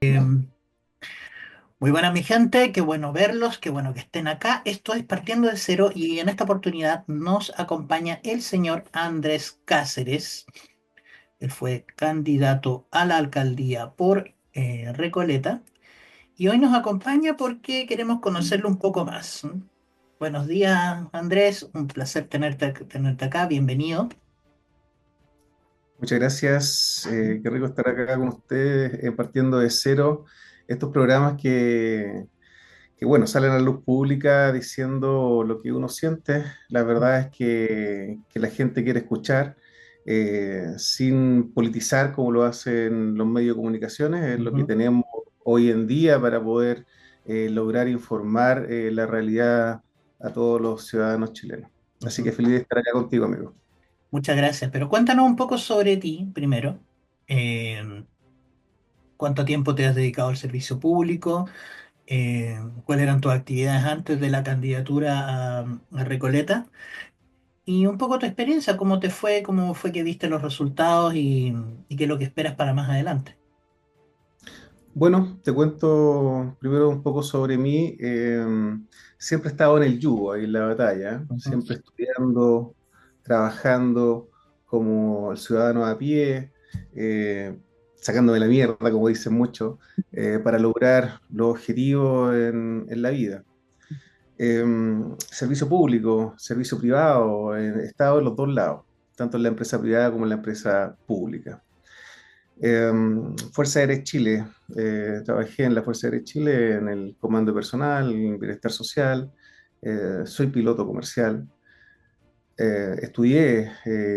Muy buena mi gente, qué bueno verlos, qué bueno que estén acá. Esto es Partiendo de Cero y en esta oportunidad nos acompaña el señor Andrés Cáceres. Él fue candidato a la alcaldía por Recoleta y hoy nos acompaña porque queremos conocerlo un poco más. Buenos días Andrés, un placer tenerte acá, bienvenido. Muchas gracias. Qué rico estar acá con ustedes, partiendo de cero. Estos programas bueno, salen a la luz pública diciendo lo que uno siente. La verdad es que la gente quiere escuchar, sin politizar como lo hacen los medios de comunicaciones. Es lo que Ujú, tenemos hoy en día para poder lograr informar la realidad a todos los ciudadanos chilenos. Así ujú. que feliz de estar acá contigo, amigo. Muchas gracias, pero cuéntanos un poco sobre ti primero. Eh, ¿Cuánto tiempo te has dedicado al servicio público? ¿Cuáles eran tus actividades antes de la candidatura a Recoleta? Y un poco tu experiencia, cómo fue que viste los resultados y qué es lo que esperas para más adelante. Bueno, te cuento primero un poco sobre mí. Siempre he estado en el yugo, ahí en la batalla, ¿eh? Ujú. Siempre estudiando, trabajando como el ciudadano a pie, eh, sacándome la mierda, como dicen muchos, para lograr los objetivos en la vida. Servicio público, servicio privado, he estado en los dos lados, tanto en la empresa privada como en la empresa pública. Fuerza Aérea Chile. Trabajé en la Fuerza Aérea Chile en el comando de personal, en bienestar social. Soy piloto comercial. Estudié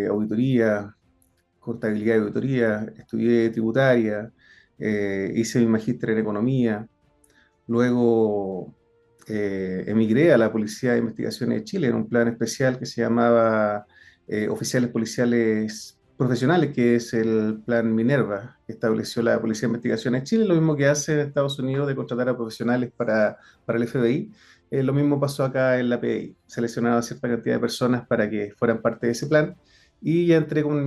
auditoría, contabilidad y auditoría. Estudié tributaria. Hice mi magíster en economía. Luego emigré a la Policía de Investigaciones de Chile en un plan especial que se llamaba Oficiales Policiales Profesionales, que es el plan Minerva, que estableció la Policía de Investigaciones de Chile, lo mismo que hace en Estados Unidos de contratar a profesionales para el FBI. Lo mismo pasó acá en la PDI, seleccionaba a cierta cantidad de personas para que fueran parte de ese plan. Y ya entré con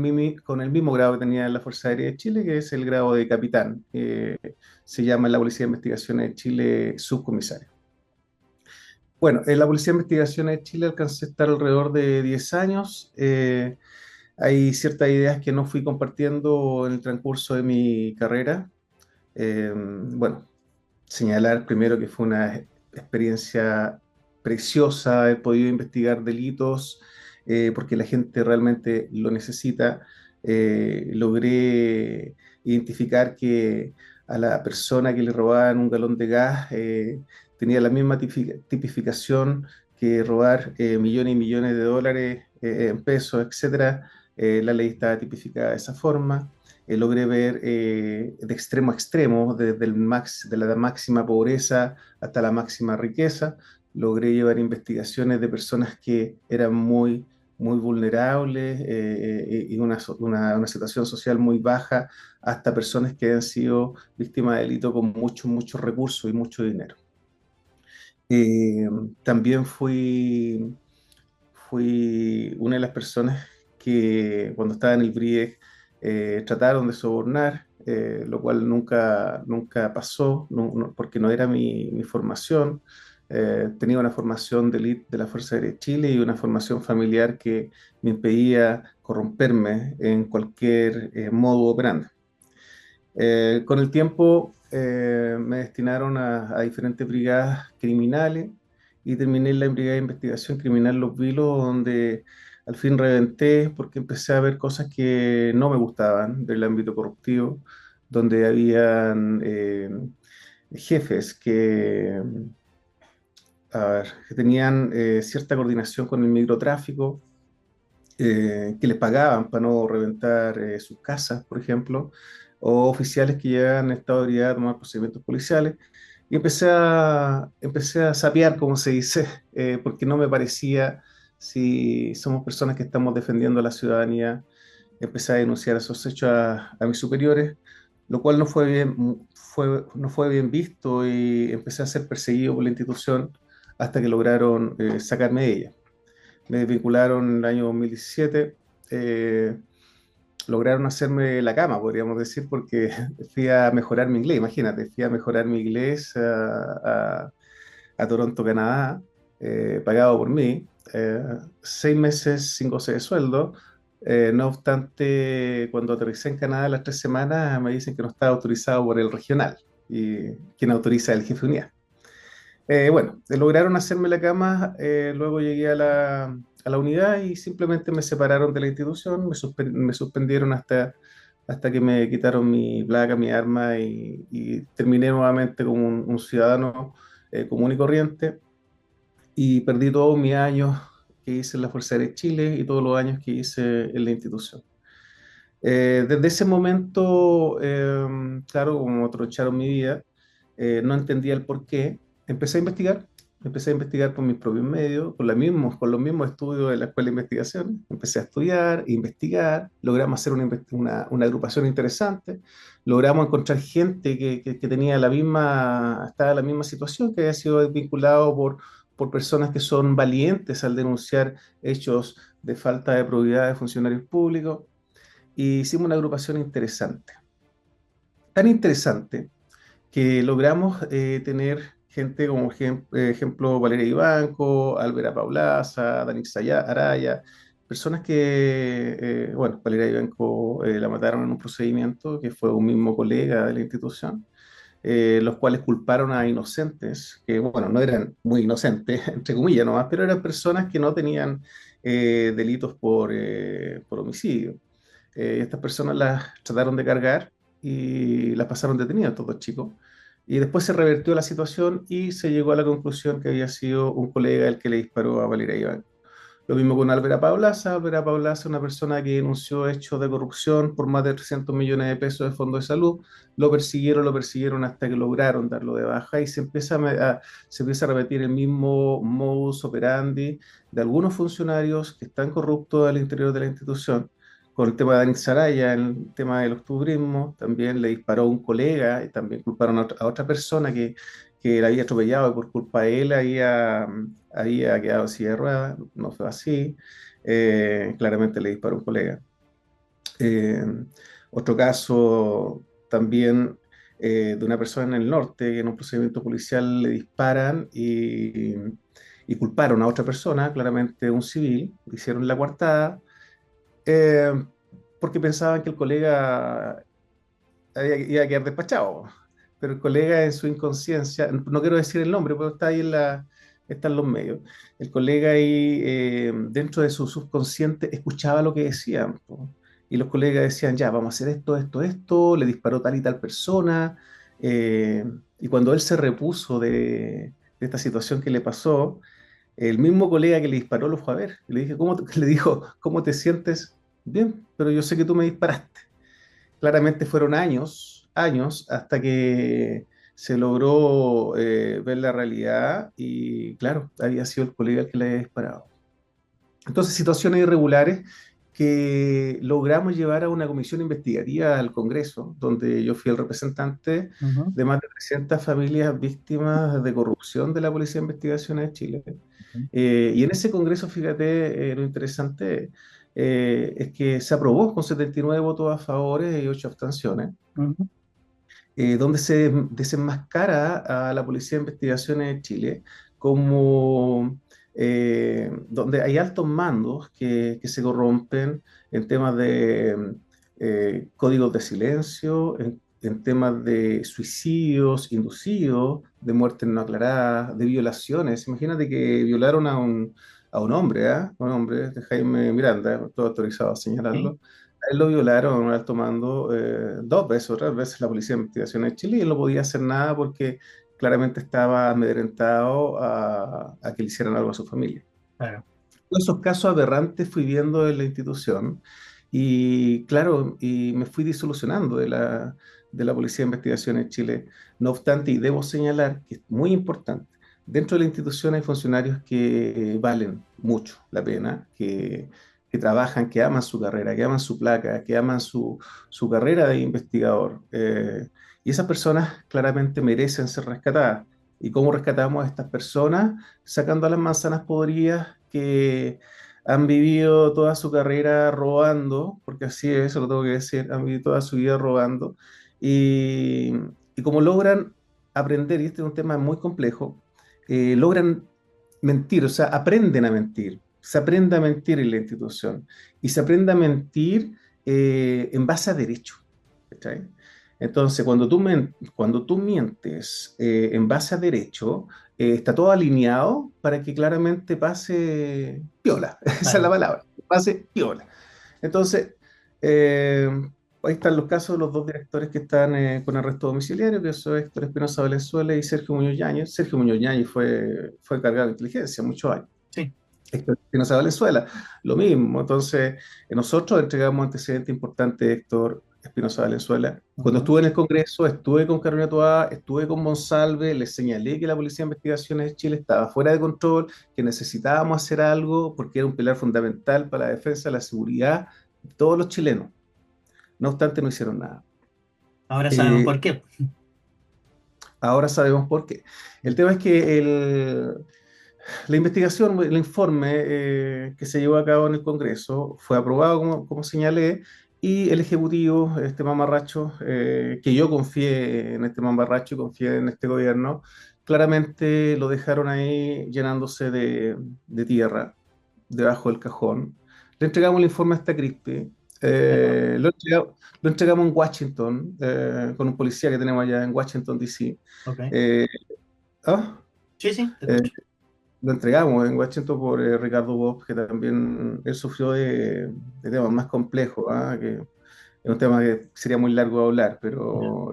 el mismo grado que tenía en la Fuerza Aérea de Chile, que es el grado de capitán. Se llama en la Policía de Investigaciones de Chile subcomisario. Bueno, en la Policía de Investigaciones de Chile alcancé a estar alrededor de 10 años. Hay ciertas ideas que no fui compartiendo en el transcurso de mi carrera. Bueno, señalar primero que fue una experiencia preciosa, he podido investigar delitos porque la gente realmente lo necesita. Logré identificar que a la persona que le robaban un galón de gas tenía la misma tipificación que robar millones y millones de dólares en pesos, etcétera. La ley estaba tipificada de esa forma. Logré ver de extremo a extremo, de la máxima pobreza hasta la máxima riqueza. Logré llevar investigaciones de personas que eran muy vulnerables y una situación social muy baja, hasta personas que han sido víctimas de delito con muchos recursos y mucho dinero. Eh, También fui una de las personas que cuando estaba en el BRIEC trataron de sobornar, lo cual nunca pasó, porque no era mi formación. Tenía una formación de élite de la Fuerza Aérea de Chile y una formación familiar que me impedía corromperme en cualquier modo operandi. Con el tiempo me destinaron a diferentes brigadas criminales y terminé en la Brigada de Investigación Criminal Los Vilos, donde al fin reventé porque empecé a ver cosas que no me gustaban del ámbito corruptivo, donde habían jefes que tenían cierta coordinación con el microtráfico, que les pagaban para no reventar sus casas, por ejemplo, o oficiales que llegaban en estado de ebriedad a tomar procedimientos policiales. Y empecé a sapear, como se dice, porque no me parecía, si somos personas que estamos defendiendo a la ciudadanía, empecé a denunciar esos hechos a mis superiores, lo cual no fue bien visto y empecé a ser perseguido por la institución hasta que lograron sacarme de ella. Me desvincularon en el año 2017. eh, lograron hacerme la cama, podríamos decir, porque fui a mejorar mi inglés, imagínate, fui a mejorar mi inglés a Toronto, Canadá, pagado por mí, 6 meses sin goce de sueldo. No obstante, cuando aterricé en Canadá las 3 semanas, me dicen que no estaba autorizado por el regional, y quien autoriza es el jefe de unidad. Bueno, lograron hacerme la cama, luego llegué a la unidad y simplemente me separaron de la institución, me suspendieron hasta que me quitaron mi placa, mi arma y terminé nuevamente como un ciudadano común y corriente y perdí todos mis años que hice en la Fuerza Aérea de Chile y todos los años que hice en la institución. Desde ese momento, claro, como trocharon mi vida, no entendía el por qué. Empecé a investigar, empecé a investigar por mis propios medios, con los mismos estudios de la Escuela de Investigación. Empecé a estudiar, investigar, logramos hacer una agrupación interesante, logramos encontrar gente que tenía estaba en la misma situación, que había sido vinculado por personas que son valientes al denunciar hechos de falta de probidad de funcionarios públicos y hicimos una agrupación interesante. Tan interesante que logramos tener gente como ejemplo Valeria Ibanco, Álvaro Paulaza, Danix Araya, personas bueno, Valeria Ibanco la mataron en un procedimiento que fue un mismo colega de la institución, los cuales culparon a inocentes, que bueno, no eran muy inocentes, entre comillas nomás, pero eran personas que no tenían delitos por homicidio. Estas personas las trataron de cargar y las pasaron detenidas, estos dos chicos. Y después se revertió la situación y se llegó a la conclusión que había sido un colega el que le disparó a Valeria Iván. Lo mismo con Álvaro Paulaza. Álvaro Paulaza es una persona que denunció hechos de corrupción por más de 300 millones de pesos de fondos de salud. Lo persiguieron hasta que lograron darlo de baja y se empieza a repetir el mismo modus operandi de algunos funcionarios que están corruptos al interior de la institución. Con el tema de Dani Saraya, el tema del octubrismo, también le disparó a un colega y también culparon a otra persona que la había atropellado y por culpa de él había quedado en silla de ruedas. No fue así. Claramente le disparó a un colega. Eh, Otro caso también de una persona en el norte que en un procedimiento policial le disparan y culparon a otra persona, claramente un civil, le hicieron la coartada eh, porque pensaban que el colega iba a quedar despachado. Pero el colega en su inconsciencia, no quiero decir el nombre, pero está ahí está en los medios. El colega ahí, dentro de su subconsciente, escuchaba lo que decían, po. Y los colegas decían, ya, vamos a hacer esto, esto, esto, le disparó tal y tal persona. eh, y cuando él se repuso de esta situación que le pasó, el mismo colega que le disparó lo fue a ver. Y le dije, le dijo, ¿cómo te sientes? Bien, pero yo sé que tú me disparaste. Claramente fueron años, años, hasta que se logró ver la realidad y, claro, había sido el colega el que le había disparado. Entonces, situaciones irregulares que logramos llevar a una comisión investigativa al Congreso, donde yo fui el representante Ujú, de más de 300 familias víctimas de corrupción de la Policía de Investigaciones de Chile. ujú, Y en ese Congreso, fíjate, lo interesante es que se aprobó con 79 votos a favor y 8 abstenciones, ujú. donde se desenmascara a la Policía de Investigaciones de Chile como donde hay altos mandos que se corrompen en temas de códigos de silencio, en temas de suicidios inducidos, de muertes no aclaradas, de violaciones. Imagínate que violaron a un hombre, ¿ah? A un hombre, de Jaime Miranda, todo autorizado a Sí, señalarlo. A él lo violaron en un alto mando 2 veces o 3 veces la Policía de Investigaciones de Chile y él no podía hacer nada porque claramente estaba amedrentado a que le hicieran algo a su familia. claro. Todos esos casos aberrantes fui viendo en la institución y claro, y me fui disolucionando de la Policía de Investigaciones de Chile. No obstante, y debo señalar que es muy importante, dentro de la institución hay funcionarios que valen mucho la pena, que trabajan, que aman su carrera, que aman su placa, que aman su carrera de investigador. Y esas personas claramente merecen ser rescatadas. ¿Y cómo rescatamos a estas personas? Sacando a las manzanas podridas que han vivido toda su carrera robando, porque así es, eso lo tengo que decir, han vivido toda su vida robando, y, y como logran aprender, y este es un tema muy complejo, logran mentir, o sea, aprenden a mentir, se aprende a mentir en la institución, y se aprende a mentir en base a derecho. ¿Cachai? Entonces, cuando tú mientes en base a derecho, está todo alineado para que claramente pase piola, esa es la Claro. palabra, pase piola. Entonces, eh, ahí están los casos de los dos directores que están con arresto domiciliario, que son Héctor Espinosa Valenzuela y Sergio Muñoz Yáñez. Sergio Muñoz Yáñez fue encargado de inteligencia muchos años. Sí. Héctor Espinosa Valenzuela, lo mismo. Entonces, nosotros entregamos antecedentes importantes de Héctor Espinosa Valenzuela. Cuando Ujú. estuve en el Congreso, estuve con Carolina Toá, estuve con Monsalve, les señalé que la Policía de Investigaciones de Chile estaba fuera de control, que necesitábamos hacer algo porque era un pilar fundamental para la defensa de la seguridad de todos los chilenos. No obstante, no hicieron nada. Ahora sabemos Eh, por qué. Ahora sabemos por qué. El tema es que la investigación, el informe que se llevó a cabo en el Congreso fue aprobado, como señalé, y el Ejecutivo, este mamarracho, que yo confié en este mamarracho y confié en este gobierno, claramente lo dejaron ahí llenándose de tierra, debajo del cajón. Le entregamos el informe a esta CRISPI, Claro. lo entregamos en Washington, con un policía que tenemos allá en Washington, D.C. Ok. Eh, ¿ah? Sí, sí, te Eh, escucho. lo entregamos en Washington por Ricardo Bosch, que también él sufrió de temas más complejos, ¿ah? Que es un tema que sería muy largo de hablar, Ya. pero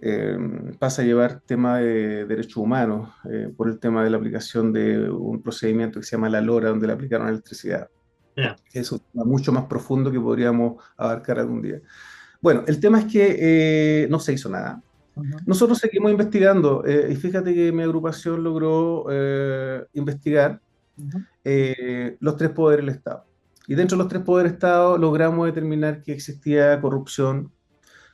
eh, pasa a llevar tema de derechos humanos por el tema de la aplicación de un procedimiento que se llama la LORA, donde le aplicaron electricidad. Ya. Es un tema mucho más profundo que podríamos abarcar algún día. Bueno, el tema es que no se hizo nada. Ujú. Nosotros seguimos investigando y fíjate que mi agrupación logró investigar Ujú. los tres poderes del Estado. Y dentro de los tres poderes del Estado logramos determinar que existía corrupción,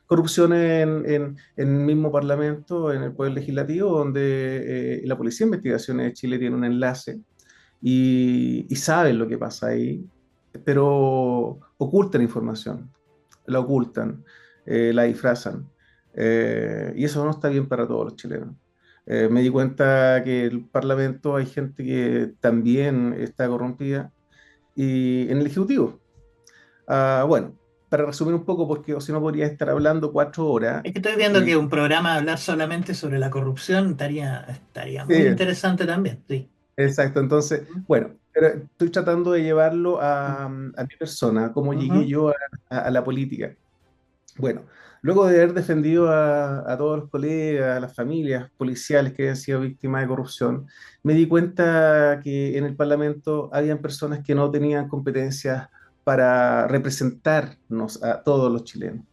corrupción en el mismo Parlamento, en el Poder Legislativo, donde la Policía de Investigaciones de Chile tiene un enlace y saben lo que pasa ahí, pero ocultan información, la ocultan, la disfrazan. Y eso no está bien para todos los chilenos. Me di cuenta que el Parlamento hay gente que también está corrompida y en el Ejecutivo. Bueno, para resumir un poco, porque o si no podría estar hablando 4 horas. Es que estoy viendo Y, que un programa hablar solamente sobre la corrupción estaría muy sí, interesante también. Sí. exacto. Entonces, Ujú. bueno, pero estoy tratando de llevarlo a mi persona, cómo llegué Ujú. yo a la política. Bueno, luego de haber defendido a todos los colegas, a las familias policiales que habían sido víctimas de corrupción, me di cuenta que en el Parlamento habían personas que no tenían competencias para representarnos a todos los chilenos.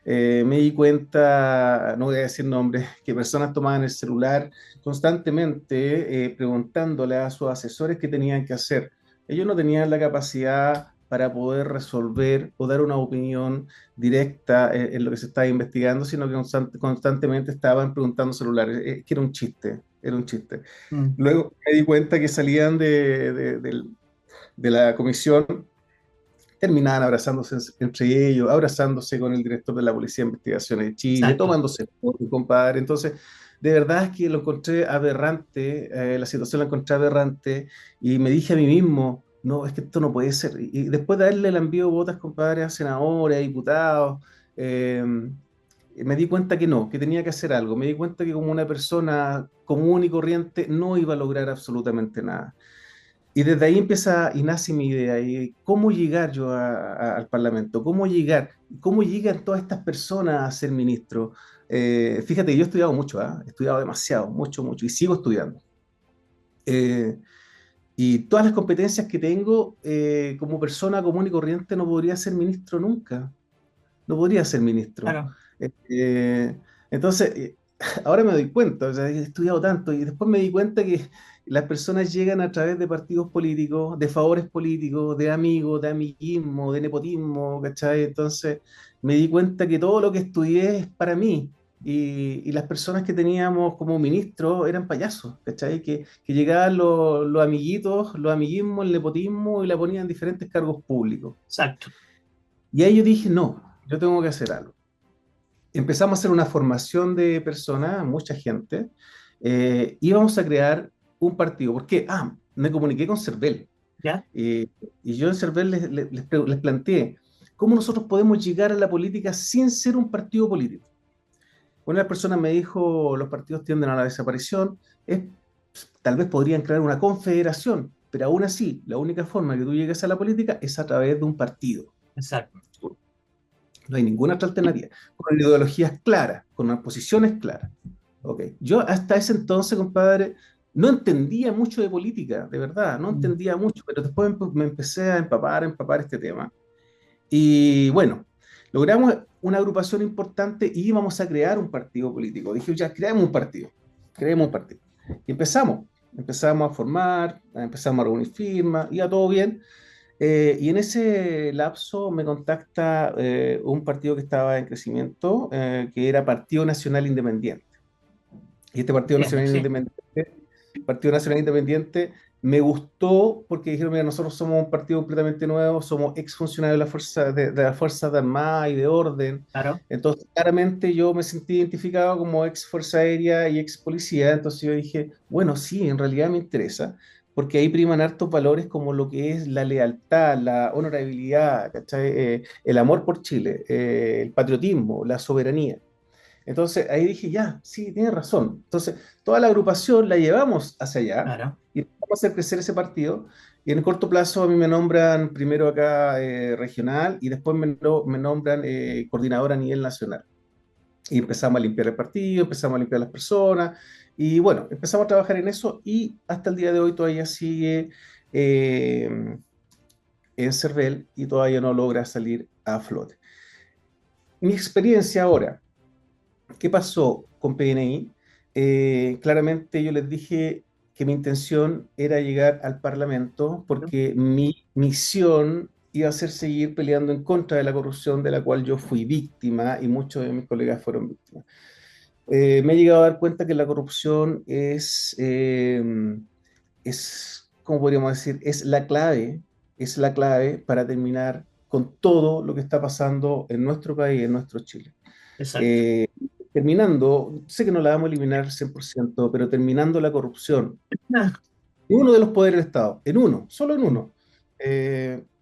Me di cuenta, no voy a decir nombres, que personas tomaban el celular constantemente preguntándole a sus asesores qué tenían que hacer. Ellos no tenían la capacidad para poder resolver o dar una opinión directa en lo que se estaba investigando, sino que constantemente estaban preguntando celulares, que era un chiste, era un chiste. Mm. Luego me di cuenta que salían de la comisión, terminaban abrazándose entre ellos, abrazándose con el director de la Policía de Investigaciones de Chile, Exacto. tomándose fotos, compadre. Entonces, de verdad es que lo encontré aberrante, la situación la encontré aberrante y me dije a mí mismo, no, es que esto no puede ser. Y después de haberle el envío botas, compadre, a senadores, a diputados, eh, me di cuenta que no, que tenía que hacer algo. Me di cuenta que como una persona común y corriente no iba a lograr absolutamente nada. Y desde ahí empieza y nace mi idea, y cómo llegar yo al Parlamento, cómo llegan todas estas personas a ser ministro. Fíjate, yo he estudiado mucho, ¿ah? He estudiado demasiado, mucho, mucho, y sigo estudiando. Eh, y todas las competencias que tengo como persona común y corriente no podría ser ministro nunca, no podría ser ministro. Claro. Eh, entonces, ahora me doy cuenta, o sea, he estudiado tanto y después me di cuenta que las personas llegan a través de partidos políticos, de favores políticos, de amigos, de amiguismo, de nepotismo, ¿cachai? Entonces, me di cuenta que todo lo que estudié es para mí, y las personas que teníamos como ministros eran payasos, ¿cachai? Que llegaban los amiguitos, los amiguismos, el nepotismo y la ponían en diferentes cargos públicos. Exacto. Y ahí yo dije, no, yo tengo que hacer algo. Empezamos a hacer una formación de personas, mucha gente, íbamos a crear un partido. ¿Por qué? Ah, me comuniqué con Cervel. ¿Ya? eh, y yo en Cervel les planteé, ¿cómo nosotros podemos llegar a la política sin ser un partido político? Una de las personas me dijo, los partidos tienden a la desaparición, tal vez podrían crear una confederación, pero aún así, la única forma que tú llegues a la política es a través de un partido. Exacto. No hay ninguna otra alternativa. Con ideologías claras, con unas posiciones claras. Okay. Yo hasta ese entonces, compadre, no entendía mucho de política, de verdad, no Mm. entendía mucho, pero después me empecé a empapar este tema. Y bueno, logramos una agrupación importante y íbamos a crear un partido político. Dije, ya, creemos un partido. Y empezamos a formar, empezamos a reunir firmas, iba todo bien. Y en ese lapso me contacta un partido que estaba en crecimiento, que era Partido Nacional Independiente. Y este Entiendo, sí. Partido Nacional Independiente, me gustó porque dijeron, mira, nosotros somos un partido completamente nuevo, somos exfuncionarios de la fuerza, de las Fuerzas de Armada y de Orden. Claro. Entonces, claramente yo me sentí identificado como ex Fuerza Aérea y ex policía. Entonces yo dije, bueno, sí, en realidad me interesa, porque ahí priman hartos valores como lo que es la lealtad, la honorabilidad, ¿cachai? El amor por Chile, el patriotismo, la soberanía. Entonces ahí dije, ya, sí, tienes razón. Entonces, toda la agrupación la llevamos hacia allá Claro. y vamos a hacer crecer ese partido. Y en el corto plazo a mí me nombran primero acá regional y después me nombran coordinador a nivel nacional. Y empezamos a limpiar el partido, empezamos a limpiar las personas y bueno, empezamos a trabajar en eso y hasta el día de hoy todavía sigue eh, en Cervel y todavía no logra salir a flote. Mi experiencia ahora, ¿qué pasó con PNI? Claramente yo les dije que mi intención era llegar al Parlamento porque mi misión iba a ser seguir peleando en contra de la corrupción de la cual yo fui víctima y muchos de mis colegas fueron víctimas. Me he llegado a dar cuenta que la corrupción ¿cómo podríamos decir? Es la clave para terminar con todo lo que está pasando en nuestro país, en nuestro Chile. Exacto. Eh, Terminando, sé que no la vamos a eliminar al 100%, pero terminando la corrupción Ah, en uno de los poderes del Estado, en uno, solo en mm, uno.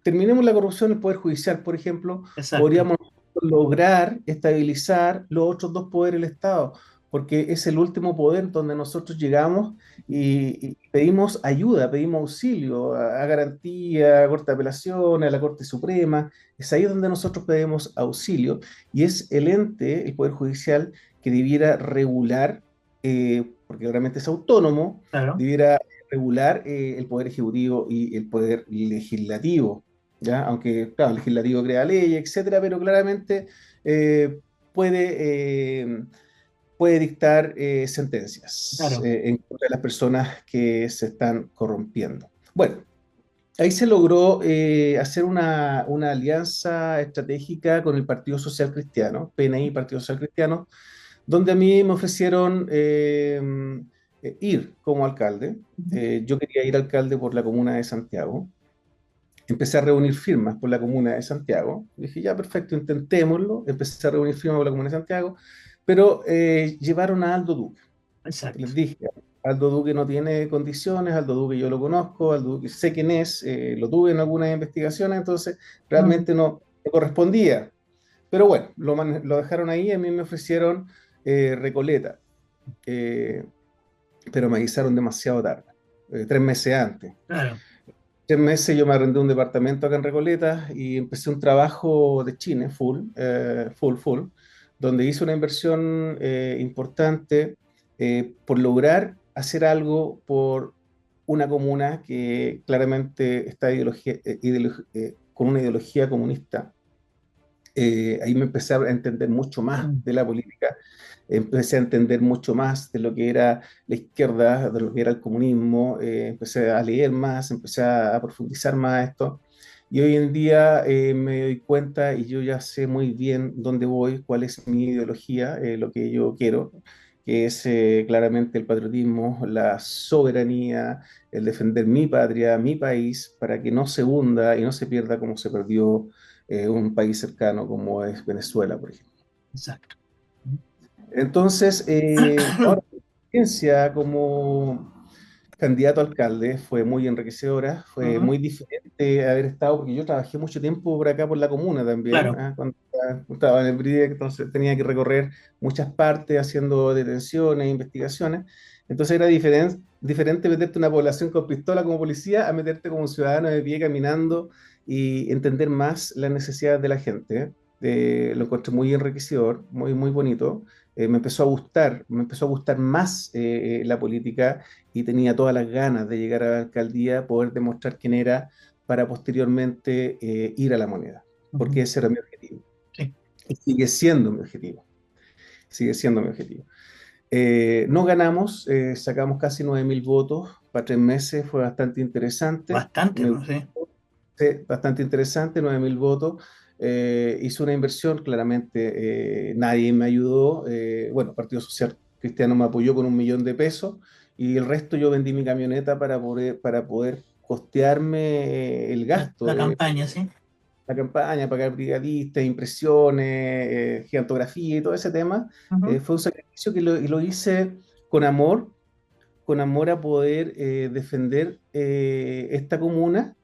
Terminemos la corrupción en el Poder Judicial, por ejemplo, exacto. podríamos lograr estabilizar los otros dos poderes del Estado, porque es el último poder donde nosotros llegamos y pedimos ayuda, pedimos auxilio a garantía, a Corte de Apelaciones, a la Corte Suprema. Es ahí donde nosotros pedimos auxilio y es el ente, el Poder Judicial, que debiera regular, porque realmente es autónomo, Claro. debiera regular el poder ejecutivo y el poder legislativo, ¿ya? Aunque, claro, el legislativo crea leyes, etcétera, pero claramente eh, puede, puede dictar sentencias Claro. en contra de las personas que se están corrompiendo. Bueno, ahí se logró hacer una alianza estratégica con el Partido Social Cristiano, PNI, Partido Social Cristiano, donde a mí me ofrecieron ir como alcalde. Ujú. Yo quería ir alcalde por la comuna de Santiago. Empecé a reunir firmas por la comuna de Santiago. Dije, ya, perfecto, intentémoslo. Empecé a reunir firmas por la comuna de Santiago, pero llevaron a Aldo Duque. Exacto. Les dije, Aldo Duque no tiene condiciones, Aldo Duque yo lo conozco, Aldo Duque sé quién es, lo tuve en algunas investigaciones, entonces Mm. realmente no correspondía. Pero bueno, lo dejaron ahí, a mí me ofrecieron Recoleta, eh, pero me avisaron demasiado tarde, 3 meses antes. Claro. 3 meses yo me arrendé un departamento acá en Recoleta y empecé un trabajo de Chile, full, donde hice una inversión importante por lograr hacer algo por una comuna que claramente está con una ideología comunista. Ahí me empecé a entender mucho más Mm. de la política, empecé a entender mucho más de lo que era la izquierda, de lo que era el comunismo, empecé a leer más, empecé a profundizar más esto. Y hoy en día me doy cuenta y yo ya sé muy bien dónde voy, cuál es mi ideología, lo que yo quiero, que es claramente el patriotismo, la soberanía, el defender mi patria, mi país, para que no se hunda y no se pierda como se perdió un país cercano como es Venezuela, por ejemplo. Exacto. Entonces, ahora, mi experiencia como candidato a alcalde fue muy enriquecedora, fue Ujú. muy diferente haber estado, porque yo trabajé mucho tiempo por acá por la comuna también, Claro, ¿ah? Cuando estaba en el BRIDE, entonces tenía que recorrer muchas partes haciendo detenciones, investigaciones, entonces era diferente meterte en una población con pistola como policía a meterte como un ciudadano de pie caminando y entender más las necesidades de la gente. Lo encontré muy enriquecedor, muy, muy bonito. Me empezó a gustar más la política y tenía todas las ganas de llegar a la alcaldía, poder demostrar quién era para posteriormente ir a la moneda, ujú, porque ese era mi objetivo. sí, Y sigue siendo mi objetivo, sigue siendo mi objetivo. No ganamos, sacamos casi 9.000 votos para 3 meses, fue bastante interesante, bastante, pues, sí. bastante interesante, 9.000 votos. Hice una inversión, claramente nadie me ayudó. Bueno, Partido Social Cristiano me apoyó con 1.000.000 de pesos y el resto yo vendí mi camioneta para poder costearme el gasto La de campaña, sí. la campaña, pagar brigadistas, impresiones, gigantografía y todo ese tema. Ujú. Fue un sacrificio que lo hice con amor a poder defender esta comuna.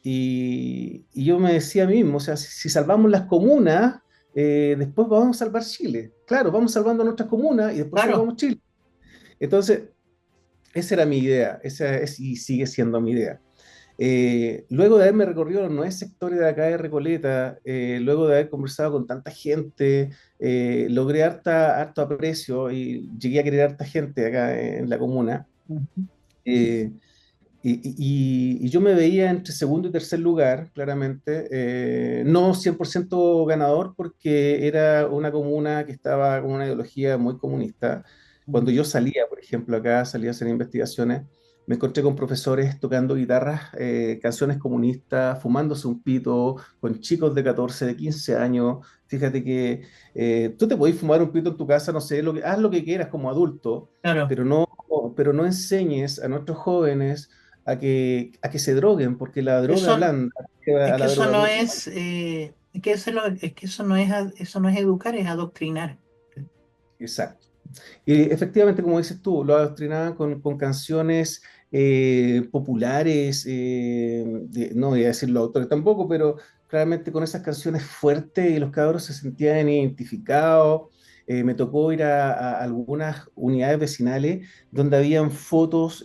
Y yo me decía a mí mismo, o sea, si salvamos las comunas, después vamos a salvar Chile. Claro, vamos salvando nuestras comunas y después Claro, salvamos Chile. Entonces, esa era mi idea, esa es y sigue siendo mi idea. Luego de haberme recorrido los 9 sectores de acá de Recoleta, luego de haber conversado con tanta gente, logré harto aprecio y llegué a querer harta gente acá en la comuna. ujú, Eh, y yo me veía entre segundo y tercer lugar, claramente, no 100% ganador porque era una comuna que estaba con una ideología muy comunista. ujú. Cuando yo salía, por ejemplo, acá salía a hacer investigaciones, me encontré con profesores tocando guitarras, canciones comunistas, fumándose un pito, con chicos de 14 de 15 años. Fíjate que tú te podés fumar un pito en tu casa, no sé, haz lo que quieras como adulto, Claro. pero no enseñes a nuestros jóvenes a que se droguen, porque la droga Eso, blanda lleva es a que la eso no drogadura. es, es que eso no es, eso no es educar, es adoctrinar. Exacto. Y efectivamente, como dices tú, lo adoctrinaban con canciones populares, no voy a decir los autores tampoco, pero claramente con esas canciones fuertes y los cabros se sentían identificados. Me tocó ir a algunas unidades vecinales donde habían fotos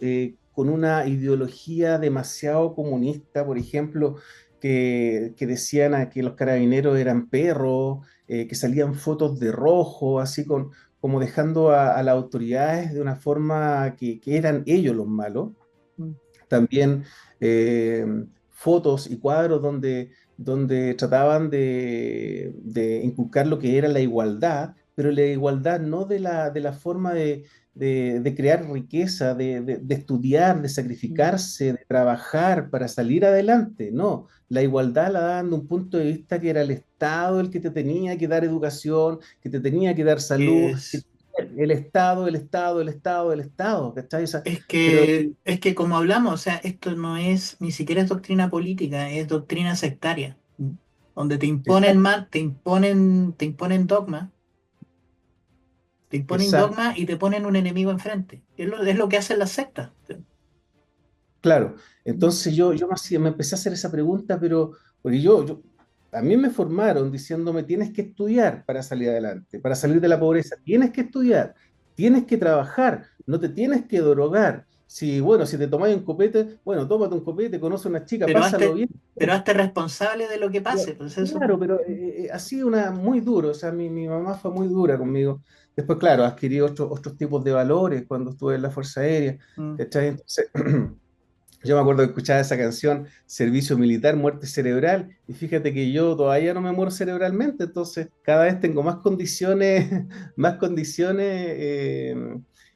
con una ideología demasiado comunista, por ejemplo, que decían que los carabineros eran perros, que salían fotos de rojo, así como dejando a las autoridades de una forma que eran ellos los malos. Mm. También eh, fotos y cuadros donde trataban de inculcar lo que era la igualdad, pero la igualdad no de la forma de crear riqueza, de estudiar, de Mm. sacrificarse, de trabajar para salir adelante, no. La igualdad la daban de un punto de vista que era el Estado el que te tenía que dar educación, que te tenía que dar salud, que el Estado, el Estado, el Estado, el Estado, ¿cachai? Pero Es que como hablamos, o sea, esto no es, ni siquiera es doctrina política, es doctrina sectaria, donde te imponen exacto, más, te imponen exacto, dogma y te ponen un enemigo enfrente. Es lo que hacen las sectas. claro. Mm. Entonces yo me empecé a hacer esa pregunta, pero porque a mí me formaron diciéndome tienes que estudiar para salir adelante, para salir de la pobreza, tienes que estudiar, tienes que trabajar, no te tienes que drogar. Si, bueno, si te tomas un copete, bueno, tómate un copete, conoce a una chica, Pero pásalo hazte, bien. pero hazte responsable de lo que pase, pues eso. Claro, pero ha sido muy duro, o sea, mi mamá fue muy dura conmigo. Después, claro, adquirí otros tipos de valores cuando estuve en la Fuerza Aérea, Mm. ¿cachai? Entonces, yo me acuerdo de escuchar esa canción, Servicio Militar, Muerte Cerebral, y fíjate que yo todavía no me muero cerebralmente, entonces cada vez tengo más condiciones, más condiciones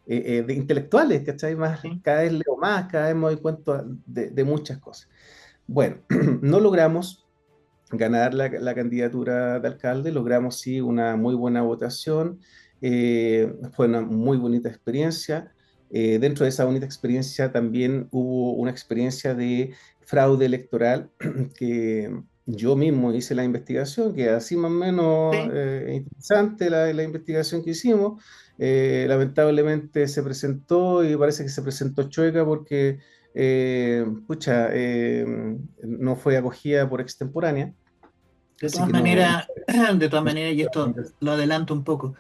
intelectuales, ¿cachai? Sí. Cada vez leo más, cada vez me doy cuenta de muchas cosas. Bueno, no logramos ganar la candidatura de alcalde, logramos sí una muy buena votación, fue una muy bonita experiencia. Dentro de esa bonita experiencia también hubo una experiencia de fraude electoral que yo mismo hice la investigación, que así más o menos Sí, interesante la investigación que hicimos. Lamentablemente se presentó y parece que se presentó chueca porque no fue acogida por extemporánea. de Así todas que no, maneras, de todas maneras, y esto no- lo adelanto un poco,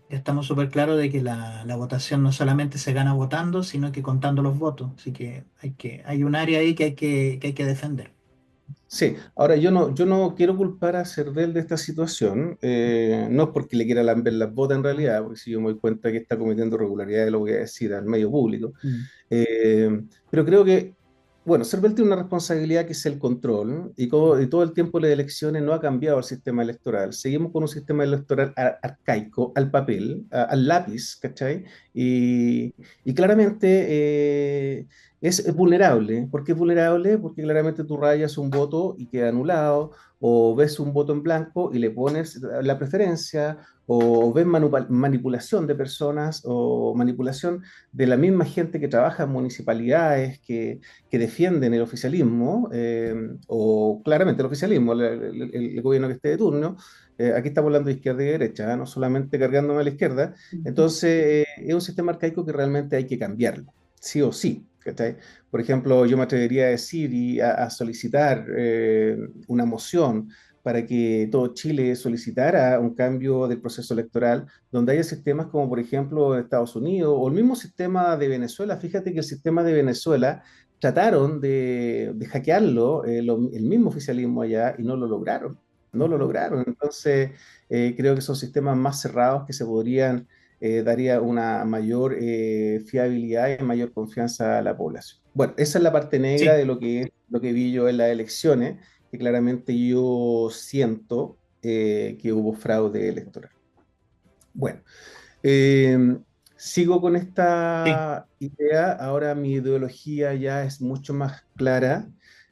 estamos súper claros de que la votación no solamente se gana votando, sino que contando los votos. Así que hay un área ahí que hay que defender. Sí, ahora yo no quiero culpar a Cerdel de esta situación, no es porque le quiera lamber las botas en realidad, porque si yo me doy cuenta que está cometiendo irregularidades, lo voy a decir al medio público. Mm. Pero creo que, bueno, Cervel tiene una responsabilidad que es el control, ¿no? Y todo el tiempo de las elecciones no ha cambiado el sistema electoral. Seguimos con un sistema electoral arcaico, al papel, al lápiz, ¿cachai? Y claramente es vulnerable. ¿Por qué es vulnerable? Porque claramente tú rayas un voto y queda anulado, o ves un voto en blanco y le pones la preferencia, o ves manipulación de personas o manipulación de la misma gente que trabaja en municipalidades que defienden el oficialismo, o claramente el oficialismo, el gobierno que esté de turno. Aquí estamos hablando de izquierda y derecha, no solamente cargándome a la izquierda. Ujú. Entonces, es un sistema arcaico que realmente hay que cambiarlo, sí o sí. ¿Cachai? Por ejemplo, yo me atrevería a decir y a solicitar una moción para que todo Chile solicitara un cambio del proceso electoral donde haya sistemas como por ejemplo Estados Unidos o el mismo sistema de Venezuela. Fíjate que el sistema de Venezuela trataron de hackearlo, el mismo oficialismo allá, y no lo lograron. No lo Ujú. lograron. Entonces, creo que son sistemas más cerrados que se podrían, daría una mayor fiabilidad y mayor confianza a la población. Bueno, esa es la parte negra Sí. de lo que, lo que vi yo en las elecciones, que claramente yo siento que hubo fraude electoral. Bueno, eh, sigo con Sí. esta idea. Ahora mi ideología ya es mucho más clara.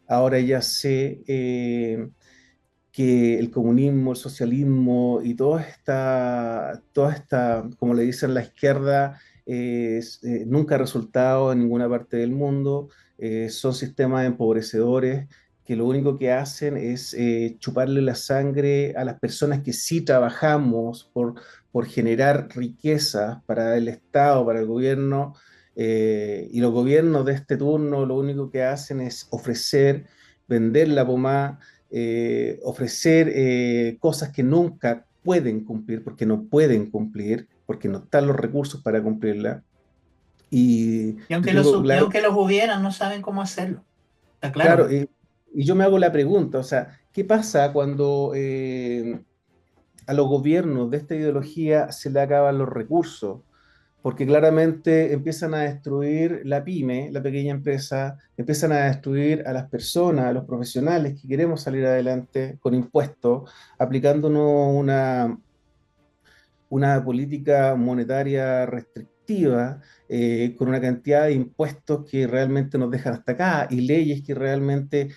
Ahora ya sé que el comunismo, el socialismo y toda esta, como le dicen la izquierda, nunca ha resultado en ninguna parte del mundo. Son sistemas empobrecedores que lo único que hacen es chuparle la sangre a las personas que sí trabajamos por generar riquezas para el Estado, para el gobierno. Y los gobiernos de este turno lo único que hacen es ofrecer, vender la pomada, ofrecer cosas que nunca pueden cumplir, porque no pueden cumplir, porque no están los recursos para cumplirla. Yo tengo Y claro, aunque los hubieran, no saben cómo hacerlo. Está claro. claro, y yo me hago la pregunta, o sea, ¿qué pasa cuando a los gobiernos de esta ideología se le acaban los recursos? Porque claramente empiezan a destruir la pyme, la pequeña empresa, empiezan a destruir a las personas, a los profesionales que queremos salir adelante con impuestos, aplicándonos una política monetaria restrictiva, con una cantidad de impuestos que realmente nos dejan hasta acá y leyes que realmente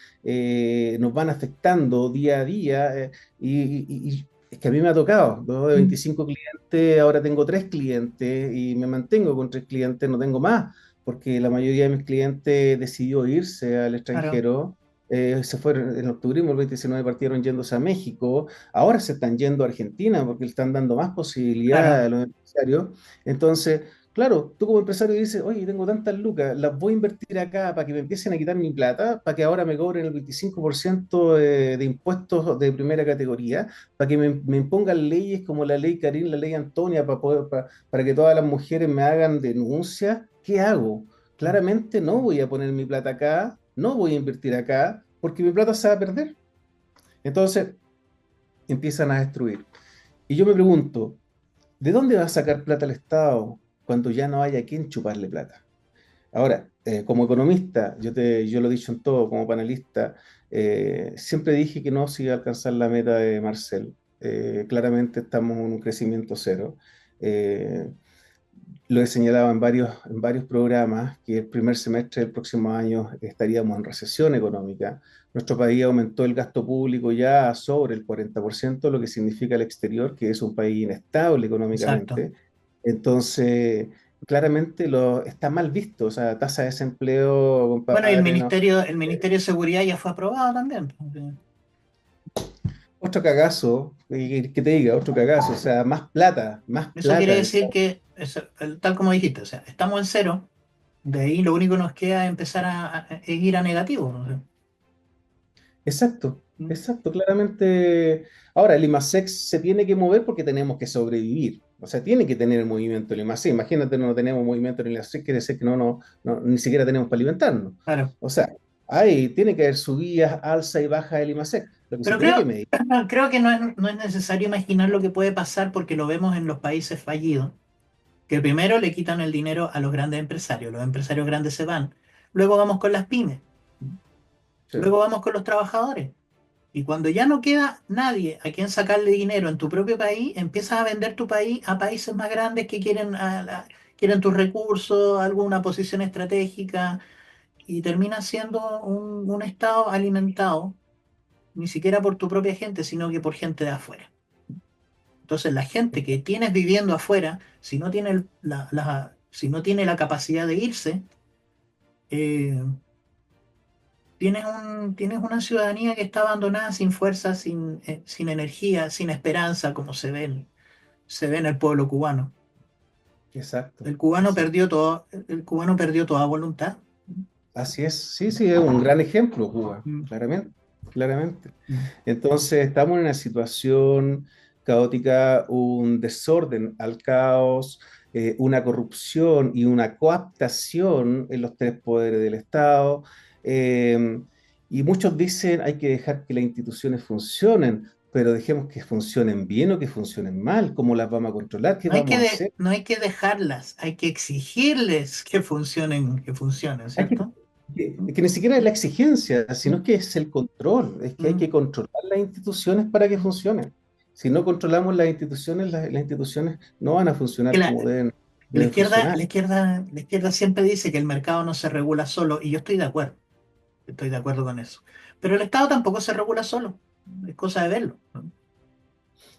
nos van afectando día a día. Y es que a mí me ha tocado, ¿no? De Mm. 25 clientes, ahora tengo 3 clientes y me mantengo con 3 clientes, no tengo más, porque la mayoría de mis clientes decidió irse al Claro, extranjero. Se fueron en octubre, el 2019 partieron yéndose a México. Ahora se están yendo a Argentina porque le están dando más posibilidades claro. a los empresarios. Entonces, claro, tú como empresario dices, oye, tengo tantas lucas, las voy a invertir acá para que me empiecen a quitar mi plata, para que ahora me cobren el 25% de impuestos de primera categoría, para que me impongan leyes como la ley Karim, la ley Antonia, para que todas las mujeres me hagan denuncias. ¿Qué hago? Claramente no voy a poner mi plata acá, no voy a invertir acá, porque mi plata se va a perder. Entonces, empiezan a destruir. Y yo me pregunto, ¿de dónde va a sacar plata el Estado cuando ya no haya quien chuparle plata? Ahora, como economista, yo lo he dicho en todo, como panelista, siempre dije que no se iba a alcanzar la meta de Marcel. Claramente estamos en un crecimiento cero. Eh, Lo he señalado en varios programas que el primer semestre del próximo año estaríamos en recesión económica. Nuestro país aumentó el gasto público ya sobre el 40%, lo que significa el exterior, que es un país inestable Exacto. económicamente. Entonces, claramente está mal visto. O sea, tasa de desempleo, Bueno, y compadre, no. el Ministerio de Seguridad ya fue aprobado también. Otro cagazo, que te diga, otro cagazo. O sea, más Eso quiere plata. decir que, tal como dijiste, o sea, estamos en cero, de ahí lo único que nos queda es empezar es ir a negativo. ¿No? Exacto, ¿Mm? exacto, claramente. Ahora, el IMASEC se tiene que mover porque tenemos que sobrevivir. O sea, tiene que tener el movimiento el IMASEC. Imagínate, no tenemos movimiento en el IMASEC, quiere decir que ni siquiera tenemos para alimentarnos. Claro. O sea, tiene que haber subidas, alza y baja del IMASEC. Lo que se Pero tiene que medir. creo que no es necesario imaginar lo que puede pasar porque lo vemos en los países fallidos, que primero le quitan el dinero a los empresarios grandes se van, luego vamos con las pymes, Sí, luego vamos con los trabajadores. Y cuando ya no queda nadie a quien sacarle dinero en tu propio país, empiezas a vender tu país a países más grandes que quieren tus recursos, alguna posición estratégica, y termina siendo un estado alimentado, ni siquiera por tu propia gente, sino que por gente de afuera. Entonces, la gente que tienes viviendo afuera, si no tiene si no tiene la capacidad de irse, eh, tienes una ciudadanía que está abandonada, sin fuerza, sin energía, sin esperanza, como se ve en el pueblo cubano. exacto, El cubano exacto. perdió todo, el cubano perdió toda voluntad. Así es. Sí, sí, es un gran ejemplo, Cuba, Mm, claramente, claramente. mm. Entonces, estamos en una situación caótica, un desorden al caos, una corrupción y una coaptación en los tres poderes del Estado. eh, y muchos dicen hay que dejar que las instituciones funcionen, pero dejemos que funcionen bien o que funcionen mal. ¿Cómo las vamos a controlar? ¿Qué vamos a hacer? No hay que dejarlas, hay que exigirles que funcionen, Hay que, ¿cierto? Mm, que ni siquiera es la exigencia, mm, sino que es el control, es que hay mm, que controlar las instituciones para que mm. funcionen. Si no controlamos las instituciones, las instituciones no van a Que funcionar como la deben funcionar. la izquierda siempre dice que el mercado no se regula solo, y yo estoy de acuerdo con eso. Pero el Estado tampoco se regula solo, es cosa de verlo. ¿No?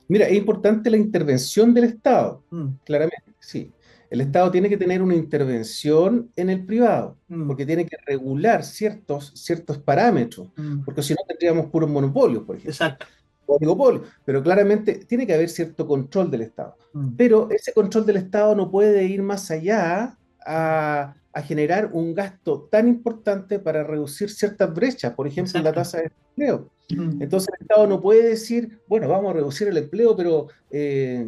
Mira, es importante la intervención del Estado, Mm, claramente, sí. El mm, Estado tiene que tener una intervención en el privado, mm, porque tiene que regular ciertos parámetros, mm. porque si no tendríamos puros monopolios, por ejemplo. Exacto. Oligopolio, pero claramente tiene que haber cierto control del Estado. Mm, Pero ese control del Estado no puede ir más allá a generar un gasto tan importante para reducir ciertas brechas, por ejemplo, la exacto. tasa de empleo. Mm, Entonces el Estado no puede decir, bueno, vamos a reducir el empleo, pero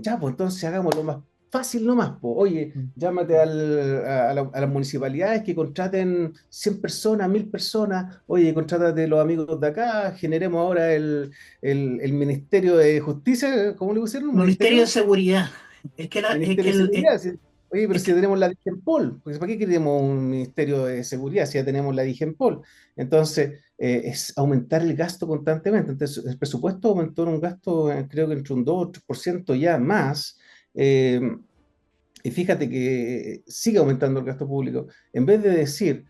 ya, pues entonces hagámoslo más fácil nomás. Pues. Oye, mm. llámate a las municipalidades que contraten 100 personas, 1000 personas. Oye, contrátate los amigos de acá, generemos ahora el Ministerio de Justicia, ¿cómo le pusieron? Ministerio de ¿Ministerio? Seguridad. Es que Ministerio de Seguridad. Sí. Oye, pero es si ya que, tenemos la DIGEMPOL, pues ¿para qué queremos un Ministerio de Seguridad si ya tenemos la DIGEMPOL? Entonces, es aumentar el gasto constantemente. Entonces, el presupuesto aumentó en un gasto, creo que entre un 2 o 3% ya más. eh, y fíjate que sigue aumentando el gasto público. En vez de decir,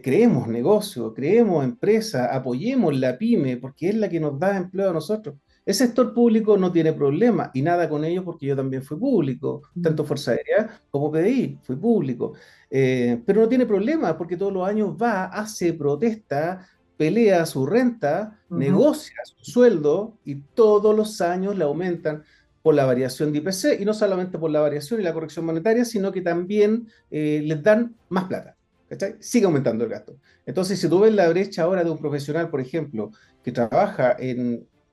creemos negocio, creemos empresa, apoyemos la pyme, porque es la que nos da empleo a nosotros. El sector público no tiene problema y nada con ello porque yo también fui público, mm, tanto Fuerza Aérea como PDI, fui público. Pero no tiene problema porque todos los años va, hace protesta, pelea su renta, ujú. negocia su sueldo y todos los años le aumentan por la variación de IPC y no solamente por la variación y la corrección monetaria, sino que también les dan más plata. ¿Cachai? Sigue aumentando el gasto. Entonces, si tú ves la brecha ahora de un profesional, por ejemplo, que trabaja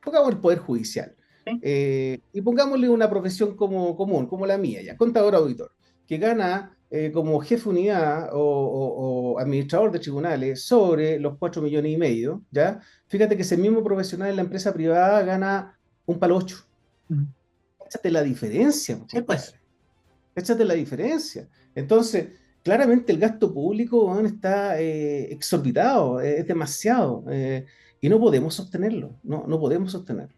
pongamos el Poder Judicial, Sí, y pongámosle una profesión como común, como la mía, ya, contador auditor, que gana como jefe unidad o administrador de tribunales sobre los 4,5 millones, ¿ya? Fíjate que ese mismo profesional en la empresa privada gana un palo 8. mm. Cáchate la diferencia, pues, Sí, pues. compadre. Cáchate la diferencia. Entonces, claramente el gasto público, weón, está exorbitado, es demasiado, y no podemos sostenerlo, no podemos sostenerlo.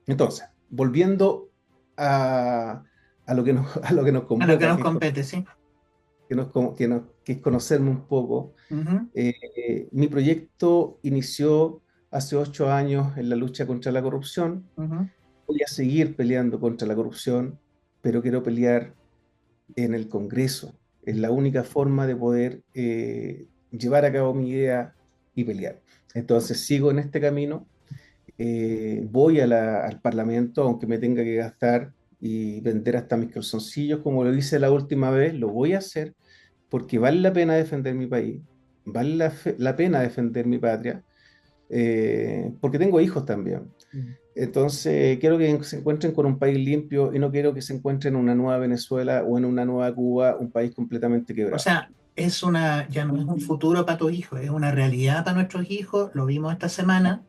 Entonces, volviendo a, a lo que a lo que nos A lo que convoca, nos compete, sí. que es conocerme un poco. Ujú, Mi proyecto inició hace 8 años en la lucha contra la corrupción. ujú. Voy a seguir peleando contra la corrupción, pero quiero pelear en el Congreso. Es la única forma de poder llevar a cabo mi idea y pelear. Entonces sigo en este camino, voy a al Parlamento, aunque me tenga que gastar y vender hasta mis calzoncillos, como lo hice la última vez, lo voy a hacer porque vale la pena defender mi país, vale la pena defender mi patria, porque tengo hijos también. Entonces, quiero que se encuentren con un país limpio y no quiero que se encuentren en una nueva Venezuela o en una nueva Cuba, un país completamente O quebrado. sea, ya no es un futuro para tus hijos, es una realidad para nuestros hijos. Lo vimos esta semana,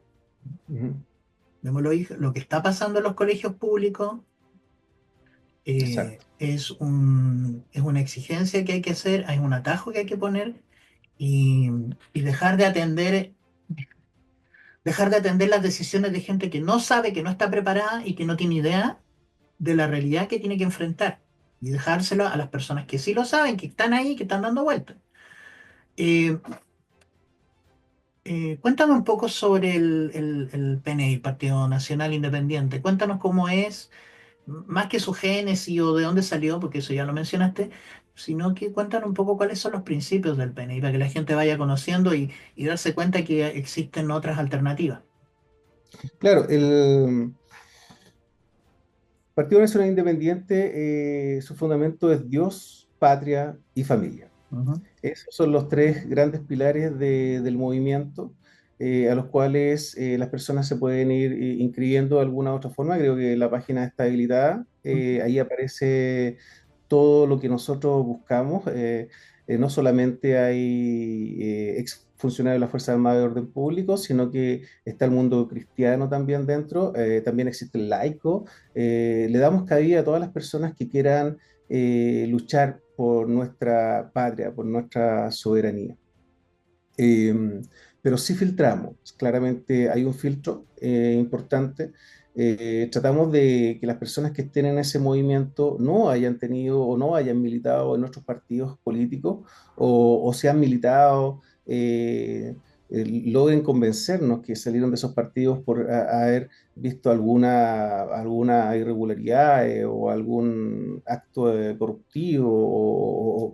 Ujú. vemos lo que está pasando en los colegios públicos. Exacto. Es una exigencia que hay que hacer, hay un atajo que hay que poner y, y dejar de atender las decisiones de gente que no sabe, que no está preparada y que no tiene idea de la realidad que tiene que enfrentar. Y dejárselo a las personas que sí lo saben, que están ahí, que están dando vueltas. Eh, Cuéntame un poco sobre el PNI, Partido Nacional Independiente. Cuéntanos cómo es, más que su génesis o de dónde salió, porque eso ya lo mencionaste, sino que cuéntanos un poco cuáles son los principios del PNI, para que la gente vaya conociendo y darse cuenta que existen otras alternativas. Claro, el Partido Nacional Independiente, su fundamento es Dios, patria y familia. Ujú. Esos son los tres grandes pilares del movimiento, a los cuales las personas se pueden ir inscribiendo de alguna u otra forma. Creo que la página está habilitada. Ahí aparece todo lo que nosotros buscamos. No solamente hay ex funcionarios de las Fuerzas Armadas de Orden Público, sino que está el mundo cristiano también dentro. También existe el laico. Le damos cabida a todas las personas que quieran luchar por nuestra patria, por nuestra soberanía. Eh, pero sí filtramos, claramente hay un filtro importante. Tratamos de que las personas que estén en ese movimiento no hayan tenido o no hayan militado en otros partidos políticos o si han militado, logren convencernos que salieron de esos partidos por haber visto alguna irregularidad o algún acto corruptivo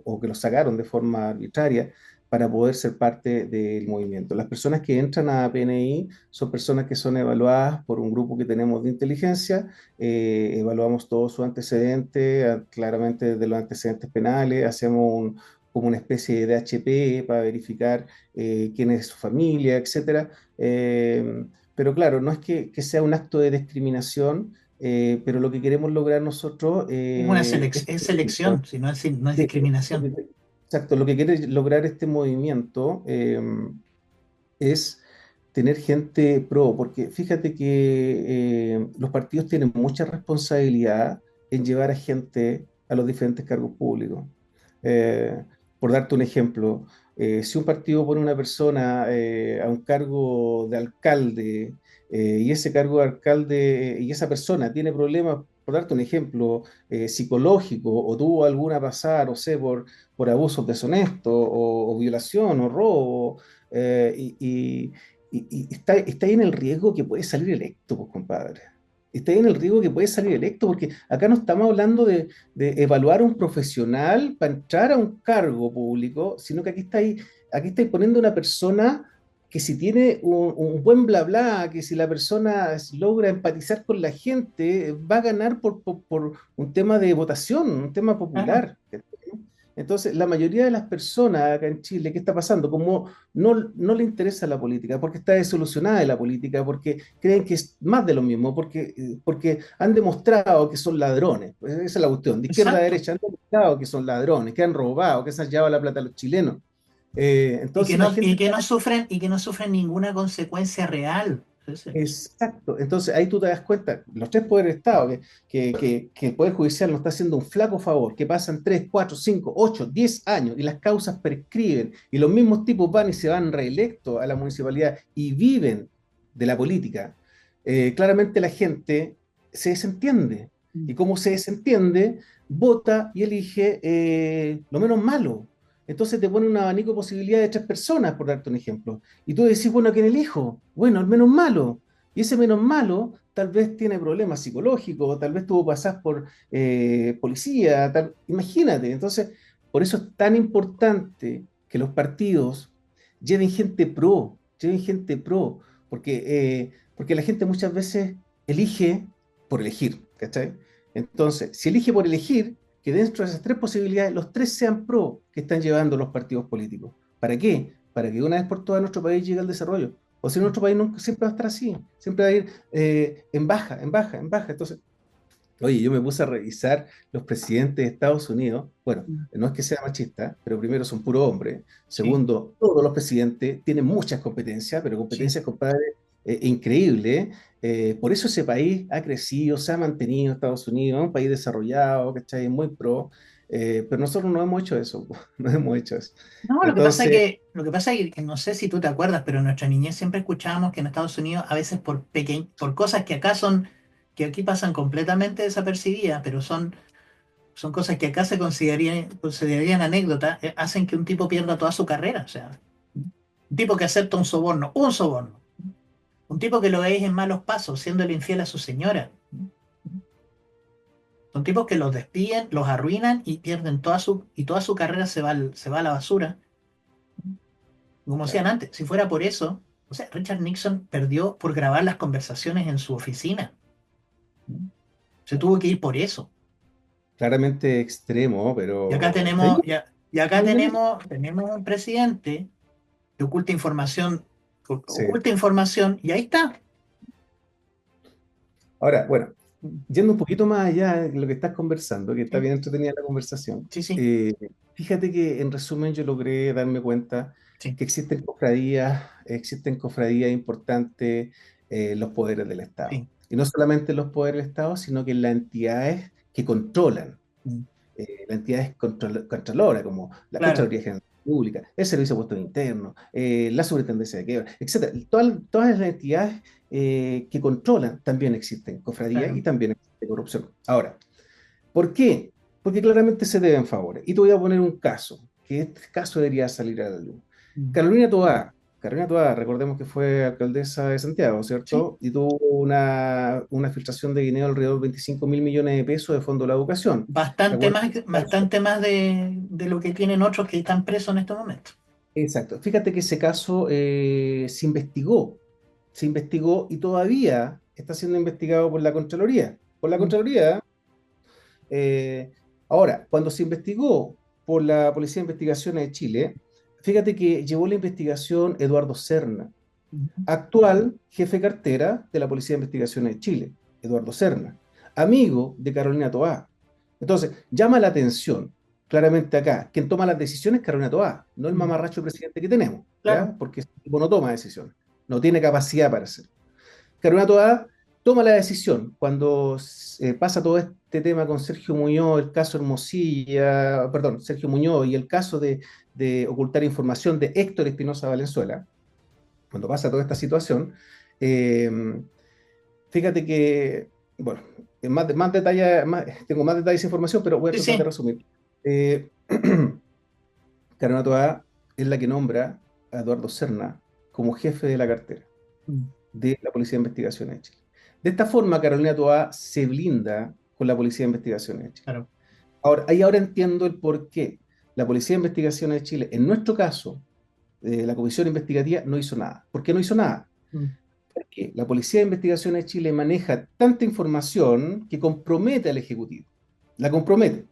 o que los sacaron de forma arbitraria para poder ser parte del movimiento. Las personas que entran a PNI son personas que son evaluadas por un grupo que tenemos de inteligencia, evaluamos todos sus antecedentes, claramente desde los antecedentes penales, hacemos como una especie de HP para verificar quién es su familia, etcétera. Pero claro, no es que sea un acto de discriminación, pero lo que queremos lograr nosotros Es selección, si no no es Sí, discriminación. exacto, lo que quiere lograr este movimiento es tener gente pro, porque fíjate que los partidos tienen mucha responsabilidad en llevar a gente a los diferentes cargos públicos. Eh, por darte un ejemplo, si un partido pone una persona a un cargo de alcalde y ese cargo de alcalde y esa persona tiene problemas, por darte un ejemplo, psicológico o tuvo alguna pasada, no sé, por abusos deshonestos o violación o robo, eh, y, y- y está ahí en el riesgo que puede salir electo, pues, compadre. Está ahí en el riesgo que puede salir electo, porque acá no estamos hablando de evaluar a un profesional para entrar a un cargo público, sino que aquí está ahí poniendo una persona que si tiene un buen bla bla, que si la persona logra empatizar con la gente, va a ganar por un tema de votación, un tema Claro. popular. Entonces, la mayoría de las personas acá en Chile, ¿qué está pasando? Como no le interesa la política, porque está desilusionada de la política, porque creen que es más de lo mismo, porque han demostrado que son ladrones. Pues esa es la cuestión. De izquierda a Exacto. derecha han demostrado que son ladrones, que han robado, que se han llevado la plata a los chilenos. Entonces la gente Y que no sufren ninguna consecuencia real. Exacto. Entonces ahí tú te das cuenta, los tres poderes del Estado, que el Poder Judicial nos está haciendo un flaco favor, que pasan 3, 4, 5, 8, 10 años y las causas prescriben y los mismos tipos van y se van reelectos a la municipalidad y viven de la política. Claramente la gente se desentiende. Y como se desentiende, vota y elige lo menos malo. Entonces te pone un abanico de posibilidades de tres personas, por darte un ejemplo. Y tú decís, bueno, ¿a quién elijo? Bueno, el menos malo. Y ese menos malo tal vez tiene problemas psicológicos, tal vez tuvo que pasar por policía, imagínate. Entonces, por eso es tan importante que los partidos lleven gente pro, porque la gente muchas veces elige por elegir, ¿cachai? Entonces, si elige por elegir, que dentro de esas tres posibilidades, los tres sean pro que están llevando los partidos políticos. ¿Para qué? Para que una vez por todas nuestro país llegue al desarrollo. O si no, nuestro país nunca, siempre va a estar así, siempre va a ir en baja, en baja, en baja. Entonces, oye, yo me puse a revisar los presidentes de Estados Unidos. Bueno, Mm. no es que sea machista, pero primero son puro hombre. Sí, Segundo, todos los presidentes tienen muchas competencias, pero sí. competencias, compadre, increíbles. Por eso ese país ha crecido, se ha mantenido Estados Unidos, un país desarrollado, ¿cachai? Muy pro. Pero nosotros no hemos hecho eso, no hemos hecho eso. No, Entonces, lo que pasa es que no sé si tú te acuerdas, pero en nuestra niñez siempre escuchábamos que en Estados Unidos, a veces por cosas que acá son, que aquí pasan completamente desapercibidas, pero son cosas que acá se considerarían anécdotas, hacen que un tipo pierda toda su carrera. O sea, un tipo que acepta un soborno, un tipo que lo veis en malos pasos, siéndole infiel a su señora. Son tipos que los despiden, los arruinan y pierden toda su carrera se va a la basura. Como decían claro, antes, si fuera por eso, o sea, Richard Nixon perdió por grabar las conversaciones en su oficina. Se tuvo que ir por eso. claramente extremo, Y acá pero está tenemos, bien. y acá tenemos un presidente que Sí. oculta información, y ahí está. Ahora, bueno, yendo un poquito más allá de lo que estás conversando, que está Sí, bien entretenida la conversación, sí, sí, eh, fíjate que en resumen yo logré darme cuenta sí, que existen cofradías importantes en los poderes del Estado. sí. Y no solamente en los poderes del Estado, sino que en las entidades que controlan, Mm, las entidades controladoras, como la claro, Contraloría General de la República, el Servicio de Puestos Internos, la Superintendencia de Quiebra, etcétera. Todas las entidades que controlan también existen cofradías y claro. también existe corrupción. Ahora, ¿por qué? Porque claramente se deben favores. Y te voy a poner un caso, que este caso debería salir a la luz. Mm, Carolina Toá, Carolina Toá, recordemos que fue alcaldesa de Santiago, sí, ¿cierto? Y tuvo una filtración de dinero alrededor de 25.000 millones de pesos de Fondo de la Educación. ¿Te acuerdas? bastante más de lo que tienen otros que están presos en estos momentos. Exacto. Fíjate que ese caso se investigó y todavía está siendo investigado por la Contraloría. Por la Mm, Contraloría. eh, Ahora, cuando se investigó por la Policía de Investigaciones de Chile, fíjate que llevó la investigación Eduardo Serna, mm, actual jefe de cartera de la Policía de Investigaciones de Chile, Eduardo Serna, amigo de Carolina Toá. Entonces, llama la atención, claramente acá, quien toma las decisiones es Carolina Toá, no el mm, mamarracho presidente que tenemos, claro, ¿ya? Porque ese tipo no toma decisiones, no tiene capacidad para hacerlo. Carolina Toá toma la decisión cuando pasa todo este tema con Sergio Muñoz, el caso Hermosilla, perdón, Sergio Muñoz y el caso de ocultar información de Héctor Espinosa Valenzuela, cuando pasa toda esta situación, eh, fíjate que, bueno, más detalle, tengo más detalles de información, pero voy a sí, tratar de sí. resumir. Eh, Carolina Toá es la que nombra a Eduardo Serna como jefe de la cartera Mm, de la Policía de Investigaciones de Chile. De esta forma, Carolina Toá se blinda con la Policía de Investigaciones de Chile. claro. Ahora entiendo el por qué la Policía de Investigaciones de Chile, en nuestro caso, la Comisión Investigativa, no hizo nada. ¿Por qué no hizo nada? Mm, Porque la Policía de Investigaciones de Chile maneja tanta información que compromete al Ejecutivo. La compromete.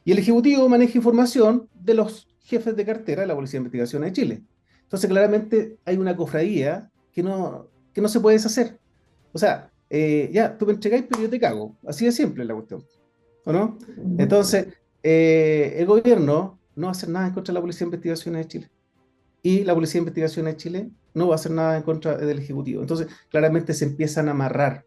Y el Ejecutivo maneja información de los jefes de cartera de la Policía de Investigaciones de Chile. Entonces, claramente hay una cofradía que no se puede deshacer. O sea, ya, tú me entregáis, pero yo te cago. Así de simple la cuestión. ¿O no? mm. Entonces, el gobierno no va a hacer nada en contra de la Policía de Investigaciones de Chile y la Policía de Investigaciones de Chile no va a hacer nada en contra del Ejecutivo. Entonces, claramente se empiezan a amarrar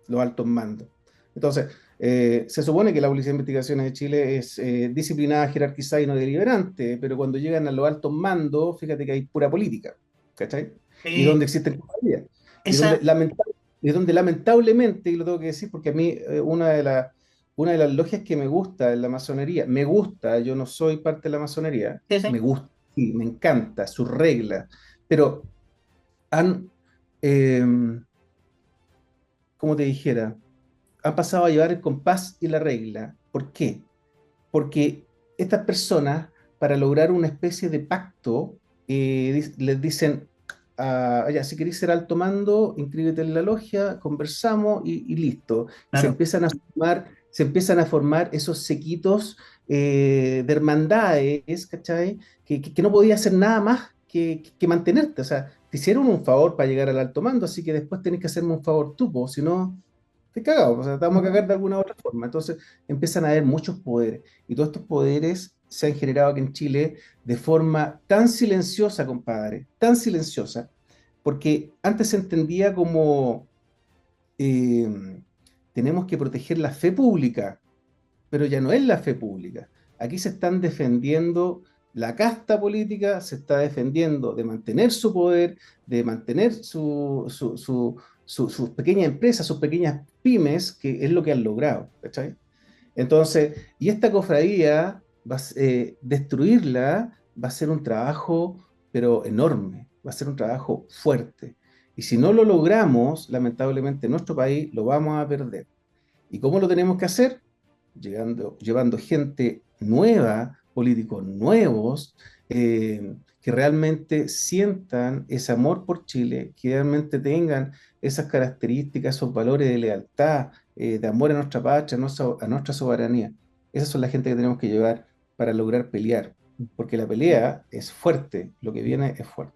los altos mandos. Entonces, se supone que la Policía de Investigaciones de Chile es disciplinada, jerarquizada y no deliberante, pero cuando llegan a los altos mandos, fíjate que hay pura política, ¿cachai? Y Eh, donde existen compañías. Y donde, esa, y donde lamentablemente, y lo tengo que decir porque a mí una de las logias que me gusta en la masonería, me gusta, yo no soy parte de la masonería, Sí, sí. me gusta, sí, me encanta, sus reglas, pero han, eh, como te dijera, han pasado a llevar el compás y la regla. ¿Por qué? Porque estas personas, para lograr una especie de pacto, les dicen, ya, si queréis ser alto mando, inscríbete en la logia, conversamos y listo. Y Claro. se empiezan a formar esos sequitos de hermandades, ¿cachai? Que no podía hacer nada más que mantenerte. O sea, te hicieron un favor para llegar al alto mando, así que después tenés que hacerme un favor tú, po, si no, te cagado, o sea, te vamos a Ujú. cagar de alguna u otra forma. Entonces empiezan a haber muchos poderes. Y todos estos poderes se han generado aquí en Chile de forma tan silenciosa, compadre, tan silenciosa, porque antes se entendía como tenemos que proteger la fe pública, pero ya no es la fe pública. Aquí se están defendiendo la casta política, se está defendiendo de mantener su poder, de mantener sus pequeñas empresas, sus pequeñas pymes, que es lo que han logrado, ¿cachai? Entonces, y esta cofradía, destruirla va a ser un trabajo, pero enorme, va a ser un trabajo fuerte. Y si no lo logramos, lamentablemente en nuestro país lo vamos a perder. ¿Y cómo lo tenemos que hacer? Llevando gente nueva, políticos nuevos, que realmente sientan ese amor por Chile, que realmente tengan esas características, esos valores de lealtad, de amor a nuestra patria, a nuestra soberanía. Esas son la gente que tenemos que llevar para lograr pelear, porque la pelea es fuerte, lo que viene es fuerte.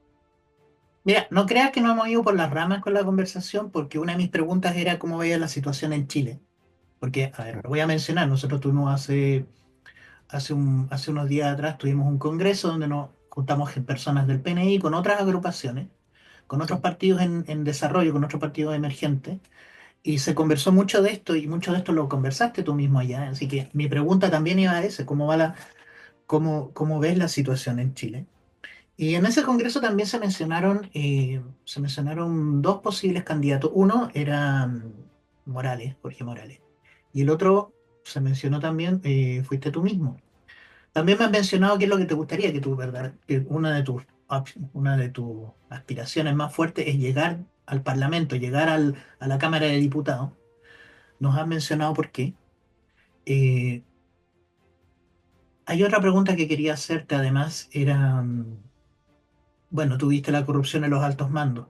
Mira, no creas que no hemos ido por las ramas con la conversación, porque una de mis preguntas era cómo veía la situación en Chile. Porque, a ver, lo voy a mencionar, nosotros tuvimos hace unos días atrás, tuvimos un congreso donde nos juntamos personas del PNI con otras agrupaciones, con otros Sí. partidos en desarrollo, con otros partidos emergentes, y se conversó mucho de esto, y mucho de esto lo conversaste tú mismo allá. Así que mi pregunta también iba a ese, ¿cómo ves la situación en Chile? Y en ese congreso también se mencionaron dos posibles candidatos. Uno era Morales, Jorge Morales. Y el otro se mencionó también, fuiste tú mismo. También me has mencionado qué es lo que te gustaría que tú, ¿verdad? Que una de tus aspiraciones más fuertes es llegar al Parlamento, a la Cámara de Diputados. Nos has mencionado por qué. Eh, Hay otra pregunta que quería hacerte, además, era, bueno, tú viste la corrupción en los altos mandos.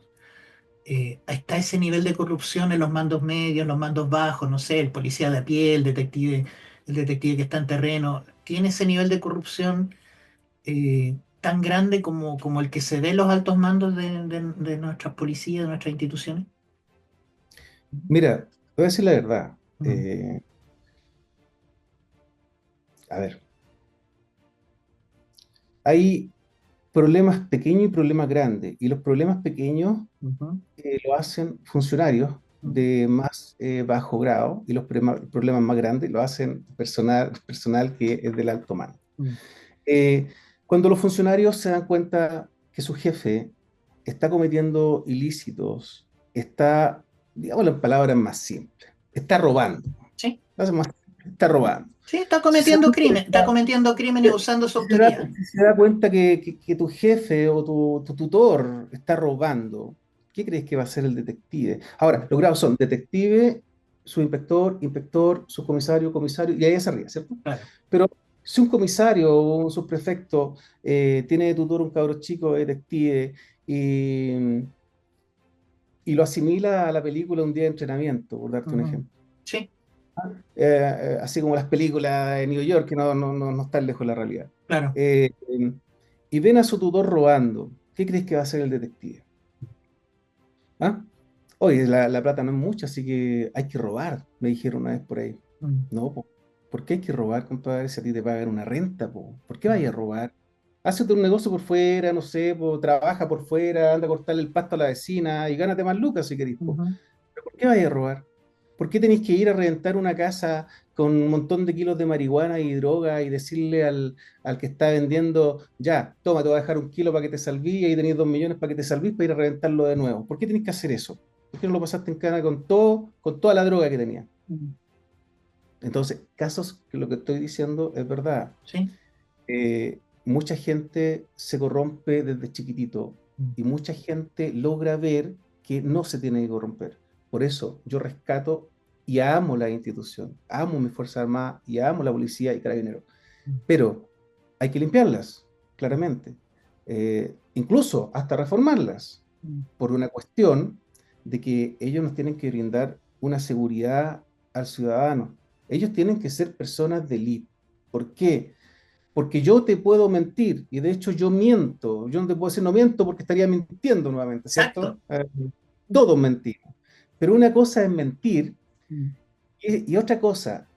¿Está ese nivel de corrupción en los mandos medios, los mandos bajos? No sé, el policía de a pie, el detective que está en terreno, ¿tiene ese nivel de corrupción tan grande como el que se ve en los altos mandos de nuestras policías, de nuestras instituciones? Mira, te voy a decir la verdad. Mm, A ver, hay problemas pequeños y problemas grandes. Y los problemas pequeños ujú, lo hacen funcionarios mm, de más bajo grado y los problemas más grandes lo hacen personal que es del alto mando. mm. Eh, Cuando los funcionarios se dan cuenta que su jefe está cometiendo ilícitos, está, digamos en palabras más simples, está robando, Sí, está robando. sí, Si se dan está cuenta, cometiendo crímenes usando su autoridad. si se da cuenta que tu jefe o tu tutor está robando, ¿qué crees que va a hacer el detective? Ahora, los grados son detective, subinspector, inspector, subcomisario, comisario, y ahí hacia arriba, ¿cierto? Claro. Pero si un comisario o un subprefecto tiene de tutor un cabro chico detective y lo asimila a la película Un día de entrenamiento, por darte un Ujú. ejemplo. Sí, Así como las películas de New York, que no están lejos de la realidad. claro. Eh, y ven a su tutor robando. ¿Qué crees que va a hacer el detective? ¿Ah? Oye, la plata no es mucha, así que hay que robar, me dijeron una vez por ahí. Mm, No, po. ¿Por qué hay que robar, compadre, si a ti te pagan una renta, po? ¿Por qué vayas a mm, robar? Hazte un negocio por fuera, no sé, po, trabaja por fuera, anda a cortarle el pasto a la vecina y gánate más lucas si querés, po. ujú, ¿Pero por qué vayas a robar? ¿Por qué tenéis que ir a reventar una casa con un montón de kilos de marihuana y droga y decirle al que está vendiendo, ya, toma, te voy a dejar un kilo para que te salví y ahí tenéis 2 millones para que te salvís para ir a reventarlo de nuevo? ¿Por qué tenéis que hacer eso? ¿Por qué no lo pasaste en cana con toda la droga que tenía? mm. Entonces, casos que lo que estoy diciendo es verdad. ¿Sí? Mucha gente se corrompe desde chiquitito Mm. y mucha gente logra ver que no se tiene que corromper. Por eso yo rescato y amo la institución, amo mi Fuerza Armada y amo la policía y carabineros. Mm. Pero hay que limpiarlas, claramente. Incluso hasta reformarlas, Mm. por una cuestión de que ellos nos tienen que brindar una seguridad al ciudadano. Ellos tienen que ser personas de élite. ¿Por qué? Porque yo te puedo mentir, y de hecho yo miento. Yo no te puedo decir no miento porque estaría mintiendo nuevamente, Exacto. ¿cierto? Todos mentimos. Pero una cosa es mentir Mm. y otra cosa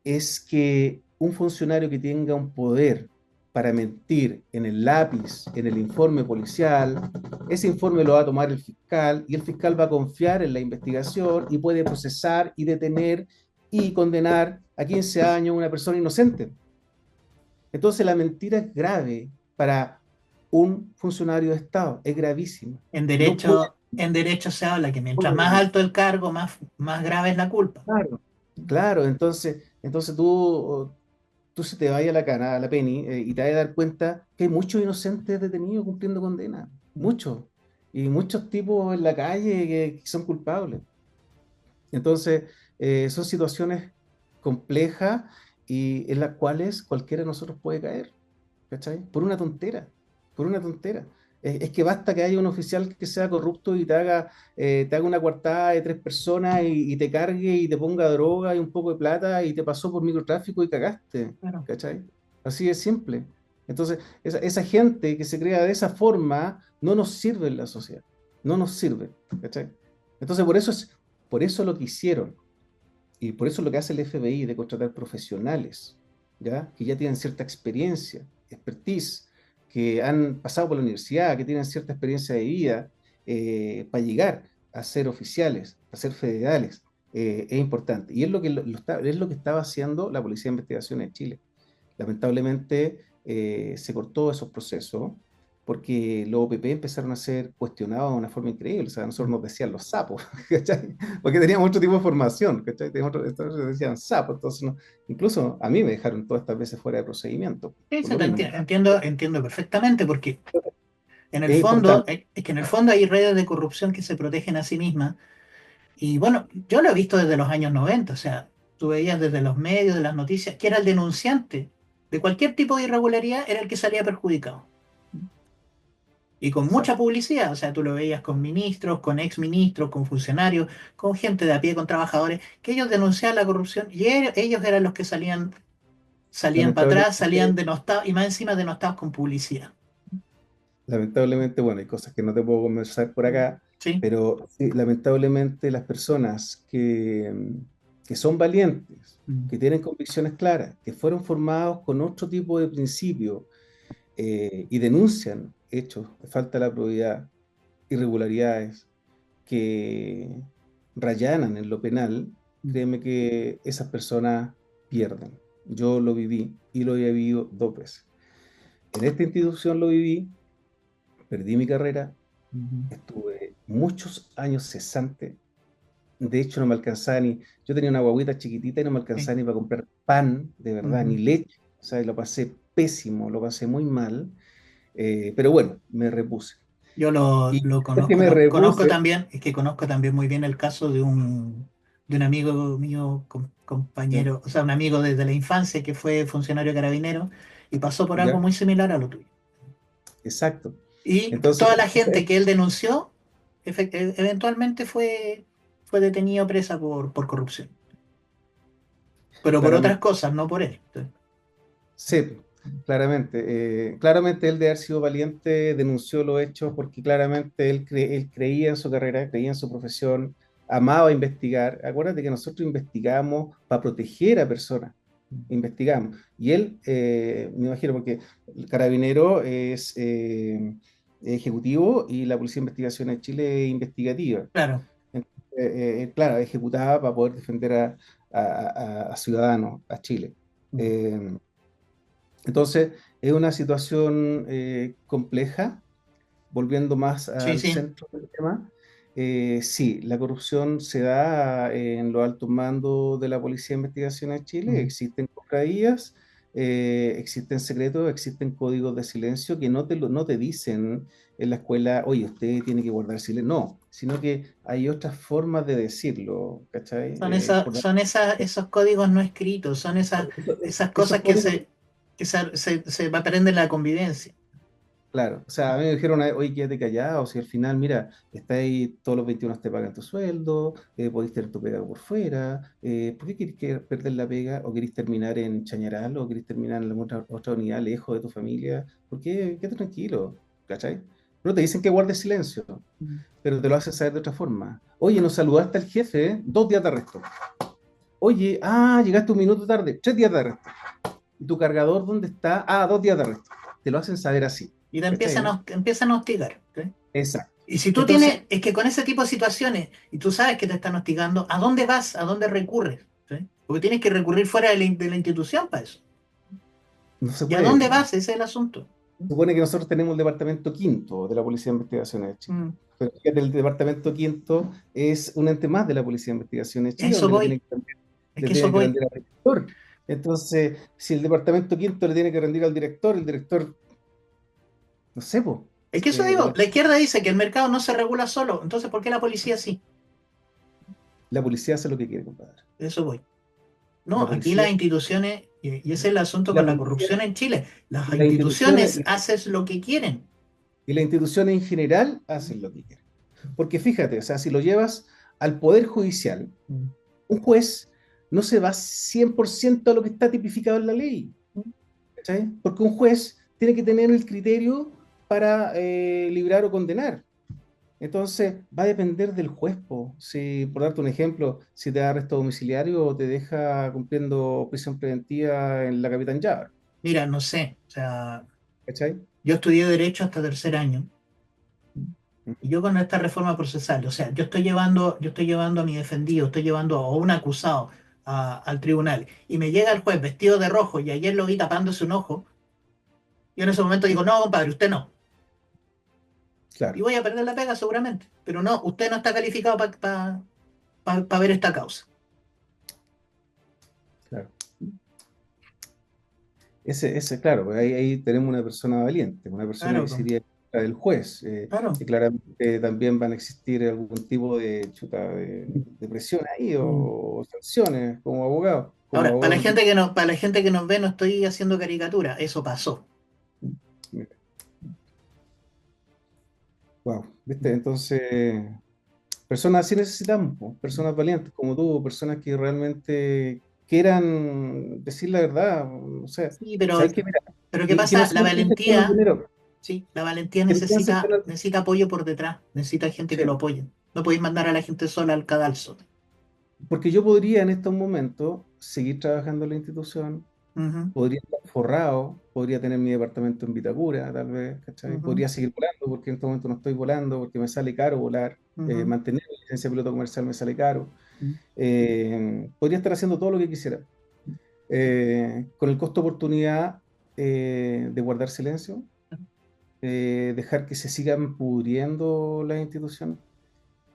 es que un funcionario que tenga un poder para mentir en el lápiz, en el informe policial, ese informe lo va a tomar el fiscal y el fiscal va a confiar en la investigación y puede procesar y detener y condenar a 15 años a una persona inocente. Entonces la mentira es grave para un funcionario de Estado, es gravísima. No puede, En derecho se habla que mientras más puede- alto el cargo, más grave es la culpa. claro, claro, entonces tú se te vaya a la cana, a la Penny, y te vas a dar cuenta que hay muchos inocentes detenidos cumpliendo condena, muchos, y muchos tipos en la calle que son culpables. Entonces, son situaciones complejas y en las cuales cualquiera de nosotros puede caer. ¿Cachai? Por una tontera, por una tontera. Es que basta que haya un oficial que sea corrupto y te haga una coartada de 3 personas y te cargue y te ponga droga y un poco de plata y te pasó por microtráfico y cagaste, Claro. ¿cachai? Así de simple. Entonces, esa gente que se crea de esa forma no nos sirve en la sociedad, no nos sirve, ¿cachai? Entonces, por eso lo que hicieron y por eso lo que hace el FBI de contratar profesionales, ¿ya? Que ya tienen cierta experiencia, expertise, que han pasado por la universidad, que tienen cierta experiencia de vida, para llegar a ser oficiales, a ser federales, es importante. Y es lo que estaba haciendo la Policía de Investigación en Chile. Lamentablemente se cortó esos procesos porque los OPP empezaron a ser cuestionados de una forma increíble. O sea, a nosotros nos decían los sapos, ¿cachai? Porque teníamos otro tipo de formación, ¿cachai? Entonces nos decían sapos. Entonces, incluso a mí me dejaron todas estas veces fuera de procedimiento, Sí, por se lo te mismo. entiendo perfectamente, porque en el Es fondo, importante, es que en el fondo hay redes de corrupción que se protegen a sí mismas. Y bueno, yo lo he visto desde los años 90, o sea, tú veías desde los medios, de las noticias, que era el denunciante de cualquier tipo de irregularidad, era el que salía perjudicado. Y con mucha exacto. publicidad, o sea, tú lo veías con ministros, con exministros, con funcionarios, con gente de a pie, con trabajadores, que ellos denunciaban la corrupción y ellos eran los que salían para atrás, salían Lamentablemente, denostados y más encima denostados con publicidad. lamentablemente, bueno, hay cosas que no te puedo conversar por acá, ¿Sí? pero sí, lamentablemente las personas que son valientes, Mm. que tienen convicciones claras, que fueron formados con otro tipo de principios y denuncian hechos de falta de la probidad, irregularidades que rayanan en lo penal, Mm. créeme que esas personas pierden. Yo lo viví y lo he vivido 2 veces. En esta institución lo viví, perdí mi carrera, Ujú. estuve muchos años cesante. De hecho, no me alcanzaba ni, yo tenía una guaguita chiquitita y no me Sí. alcanzaba ni para comprar pan, de verdad, Ujú. ni leche. O sea, lo pasé pésimo, lo pasé muy mal. Pero bueno, me repuse. Yo Y lo es que conozco, me conozco repuse, también, es que conozco también muy bien el caso de un amigo mío, ¿ya? compañero, o sea, un amigo desde la infancia que fue funcionario carabinero y pasó por algo ¿Ya? muy similar a lo tuyo. Exacto. Y Entonces, toda la gente que él denunció, eventualmente fue detenido presa por corrupción, pero por otras claramente, cosas, no por él. sí, claramente él de haber sido valiente denunció los hechos porque claramente él creía en su carrera, creía en su profesión, amaba investigar. Acuérdate que nosotros investigamos para proteger a personas, investigamos. Y él, me imagino, porque el carabinero es ejecutivo y la Policía de Investigación en Chile es investigativa. Claro. Claro, ejecutaba para poder defender a ciudadanos, a Chile. Eh, entonces, es una situación compleja, volviendo más Sí, al sí. centro del tema. Sí, la corrupción se da en los altos mandos de la Policía de Investigaciones de Chile. Mm. Existen contradías, existen secretos, existen códigos de silencio que no te dicen en la escuela, oye, usted tiene que guardar silencio. No, sino que hay otras formas de decirlo, ¿cachai? Esos códigos no escritos, son esas Esos cosas códigos. que se aprenden en la convivencia. Claro, o sea, a mí me dijeron, oye, quédate callado, si al final, mira, está ahí todos los 21 te pagan tu sueldo, podéis tener tu pega por fuera, ¿por qué queréis perder la pega o queréis terminar en Chañaral o queréis terminar en otra unidad lejos de tu familia? ¿Por qué? Quédate tranquilo, ¿cachai? No te dicen que guardes silencio, Mm. pero te lo hacen saber de otra forma. Oye, no saludaste al jefe, 2 días de arresto. Oye, llegaste un minuto tarde, 3 días de arresto. ¿Y tu cargador dónde está? 2 días de arresto. Te lo hacen saber así, Y te ¿cachai, no? empiezan a hostigar. ¿Sí? Exacto. Y si tú Entonces, tienes, es que con ese tipo de situaciones, y tú sabes que te están hostigando, ¿a dónde vas? ¿A dónde recurres? ¿Sí? Porque tienes que recurrir fuera de la institución para eso. no se ¿Y a puede, dónde po. vas? Ese es el asunto. Supone que nosotros tenemos el departamento quinto de la Policía de Investigaciones de Chile. Mm. Pero fíjate, el departamento quinto es un ente más de la Policía de Investigaciones de A Chile, eso donde voy. Es le que eso tiene que voy. rendir al director. Entonces, si el departamento quinto le tiene que rendir al director, el director, no sé, pues, Es que eso digo, la, la izquierda dice que el mercado no se regula solo, entonces ¿por qué la policía sí? la policía hace lo que quiere, compadre. Eso voy. La No, aquí las policía, instituciones, y ese es el asunto la con la policía corrupción en Chile, las y las instituciones, instituciones hacen lo que quieren. y las instituciones en general hacen lo que quieren. Porque fíjate, o sea, si lo llevas al Poder Judicial, Mm. un juez no se va 100% a lo que está tipificado en la ley, ¿cachai? Porque un juez tiene que tener el criterio para librar o condenar. Entonces, va a depender del juez, po. Si, por darte un ejemplo, si te da arresto domiciliario o te deja cumpliendo prisión preventiva en la Capitán Llave, Mira, no sé, o sea, ¿cachai? yo estudié Derecho hasta tercer año, y yo con esta reforma procesal, o sea, yo estoy llevando a mi defendido, estoy llevando a un acusado al tribunal, y me llega el juez vestido de rojo, y ayer lo vi tapándose un ojo, yo en ese momento digo, no, compadre, usted no. Y Claro, voy a perder la pega seguramente, pero no, usted no está calificado para ver esta causa. claro. Claro, pues ahí tenemos una persona valiente, una persona Claro, que sería la del juez, claro. y claramente también van a existir algún tipo de de presión ahí Mm. o sanciones como Ahora, abogado. para la gente que nos ve, no estoy haciendo caricatura, eso pasó. Wow, ¿viste? Entonces, personas así necesitamos, po, personas valientes como tú, personas que realmente quieran decir la verdad, o sea, Sí, ¿sabes qué? Mira, pero ¿qué que no pasa? La solamente piensen en el valentía, dinero, sí, la valentía que no piensen en necesita apoyo por detrás, necesita gente que lo sí. apoye. No podéis mandar a la gente sola al cadalso. Porque yo podría en estos momentos seguir trabajando en la institución, Ujú, podría estar forrado, podría tener mi departamento en Vitacura, tal vez, ¿cachai? ujú, Podría seguir volando, porque en este momento no estoy volando, porque me sale caro volar, ujú, mantener la licencia de piloto comercial me sale caro. ujú. Podría estar haciendo todo lo que quisiera. Con el costo-oportunidad de guardar silencio, dejar que se sigan pudriendo las instituciones.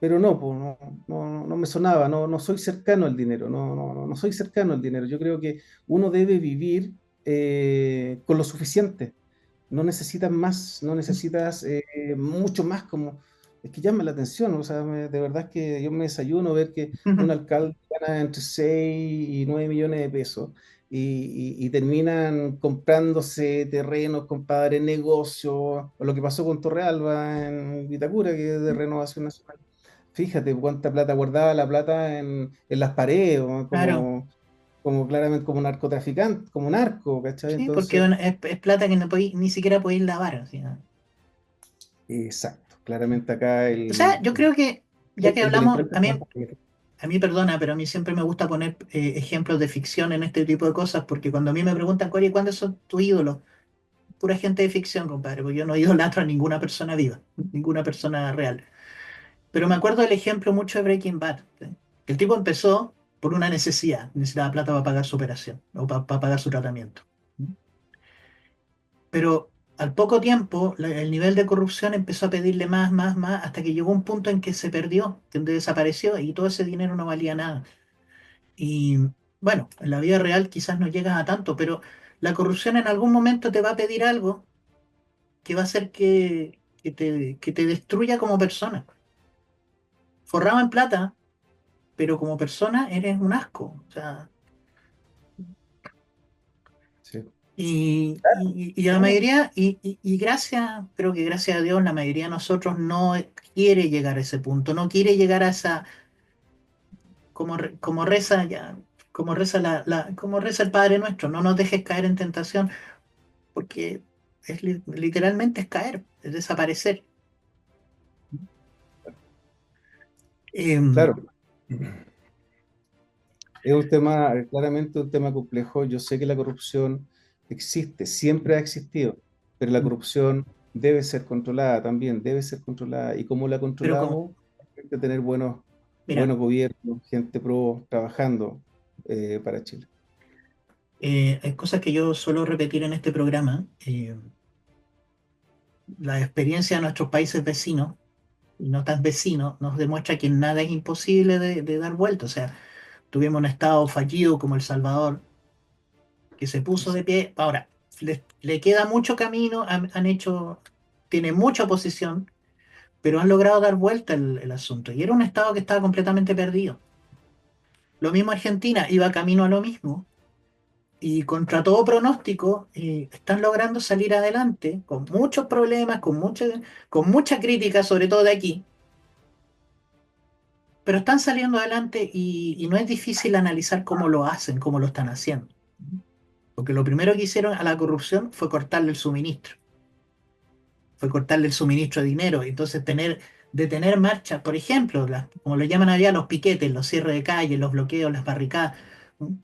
Pero no, pues, no me sonaba, no soy cercano al dinero, no soy cercano al dinero. Yo creo que uno debe vivir con lo suficiente. No necesitas más, no necesitas mucho más como... Es que llama la atención, o sea, de verdad es que yo me desayuno ver que un alcalde gana entre 6 y 9 millones de pesos y terminan comprándose terrenos, compadre, negocios, o lo que pasó con Torrealba en Vitacura, que es de Renovación Nacional. Fíjate cuánta plata guardaba la plata en las paredes, o Claro, como claramente como narcotraficante, como narco, ¿cachai? sí, porque Entonces, es plata que no ni siquiera podéis lavar. Así, ¿no? exacto, claramente acá O sea, yo creo que, ya que el hablamos, delincuente a mí perdona, pero a mí siempre me gusta poner ejemplos de ficción en este tipo de cosas, porque cuando a mí me preguntan, Cory, ¿cuándo son tus ídolos? Pura gente de ficción, compadre, porque yo no idolatro a ninguna persona viva, ninguna persona real. Pero me acuerdo del ejemplo mucho de Breaking Bad. ¿Sí? El tipo empezó por una necesidad, necesitaba plata para pagar su operación o para pagar su tratamiento. Pero al poco tiempo el nivel de corrupción empezó a pedirle más, más, más, hasta que llegó un punto en que se perdió, que desapareció y todo ese dinero no valía nada. Y bueno, en la vida real quizás no llegas a tanto, pero la corrupción en algún momento te va a pedir algo que va a hacer que te destruya como persona. Forrado en plata, pero como persona eres un asco. O sea, Sí, y a la claro, mayoría, y gracias, creo que gracias a Dios, la mayoría de nosotros no quiere llegar a ese punto, no quiere llegar a esa, como reza ya, como reza el Padre Nuestro, no nos dejes caer en tentación, porque literalmente es caer, es desaparecer. Em, claro. Es un tema, claramente un tema complejo. Yo sé que la corrupción existe, siempre ha existido, pero la corrupción debe ser controlada también, debe ser controlada. ¿Y cómo la pero como, controlamos? Hay que tener buenos, mira, buenos gobiernos, gente pro trabajando para Chile. hay cosas que yo suelo repetir en este programa. La experiencia de nuestros países vecinos y no tan vecinos nos demuestra que nada es imposible de dar vuelta. O sea, tuvimos un estado fallido como El Salvador que se puso de pie. Ahora, le queda mucho camino, han hecho, tiene mucha oposición, pero han logrado dar vuelta el asunto. Y era un estado que estaba completamente perdido. Lo mismo Argentina, iba camino a lo mismo. Y contra todo pronóstico, están logrando salir adelante con muchos problemas, con mucha crítica, sobre todo de aquí, pero están saliendo adelante y no es difícil analizar cómo lo hacen, cómo lo están haciendo. Porque lo primero que hicieron a la corrupción fue cortarle el suministro, fue cortarle el suministro de dinero. Entonces, detener marchas, por ejemplo, como lo llaman allá, los piquetes, los cierres de calles, los bloqueos, las barricadas, ¿no?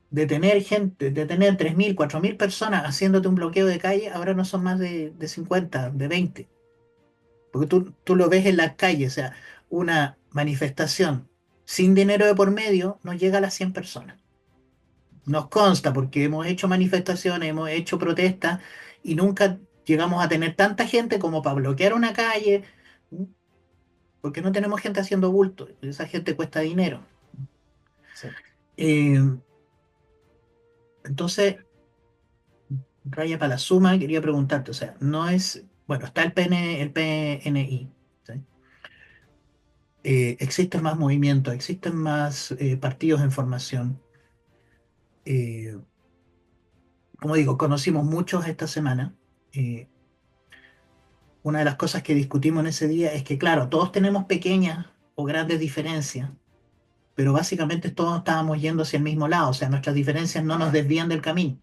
Detener gente, detener 3.000, 4.000 personas haciéndote un bloqueo de calle, ahora no son más de 50, de 20. Porque tú lo ves en las calles, o sea, una manifestación sin dinero de por medio no llega a las 100 personas. Nos consta porque hemos hecho manifestaciones, hemos hecho protestas y nunca llegamos a tener tanta gente como para bloquear una calle, ¿m? Porque no tenemos gente haciendo bulto. Esa gente cuesta dinero. Exacto. Eh, entonces, raya para la suma, quería preguntarte, o sea, no es, bueno, está el PNI, ¿sí? Existen más movimientos, existen más partidos en formación. Eh, como digo, conocimos muchos esta semana. Eh, una de las cosas que discutimos en ese día es que, claro, todos tenemos pequeñas o grandes diferencias, pero básicamente todos estábamos yendo hacia el mismo lado, o sea, nuestras diferencias no nos desvían del camino.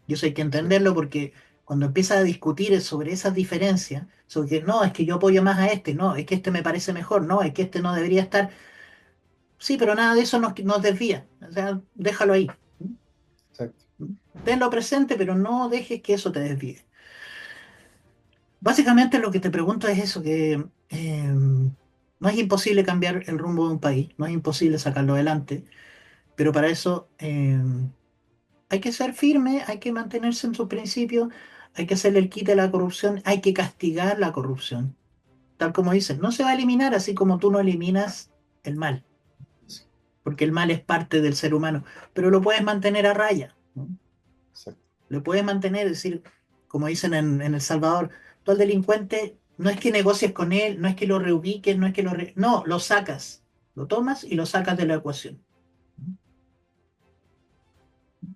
Y eso hay que Sí, entenderlo porque cuando empiezas a discutir sobre esas diferencias, sobre que no, es que yo apoyo más a este, no, es que este me parece mejor, no, es que este no debería estar, sí, pero nada de eso nos desvía, o sea, déjalo ahí. exacto. Tenlo presente, pero no dejes que eso te desvíe. Básicamente lo que te pregunto es eso, que no es imposible cambiar el rumbo de un país, no es imposible sacarlo adelante, pero para eso hay que ser firme, hay que mantenerse en sus principios, hay que hacerle el quite a la corrupción, hay que castigar la corrupción. Tal como dicen, no se va a eliminar así como tú no eliminas el mal, Sí, porque el mal es parte del ser humano, pero lo puedes mantener a raya, ¿no? exacto. Lo puedes mantener, es decir, como dicen en El Salvador, tú al delincuente no es que negocies con él, no es que lo reubiques, no es que no, lo sacas, lo tomas y lo sacas de la ecuación.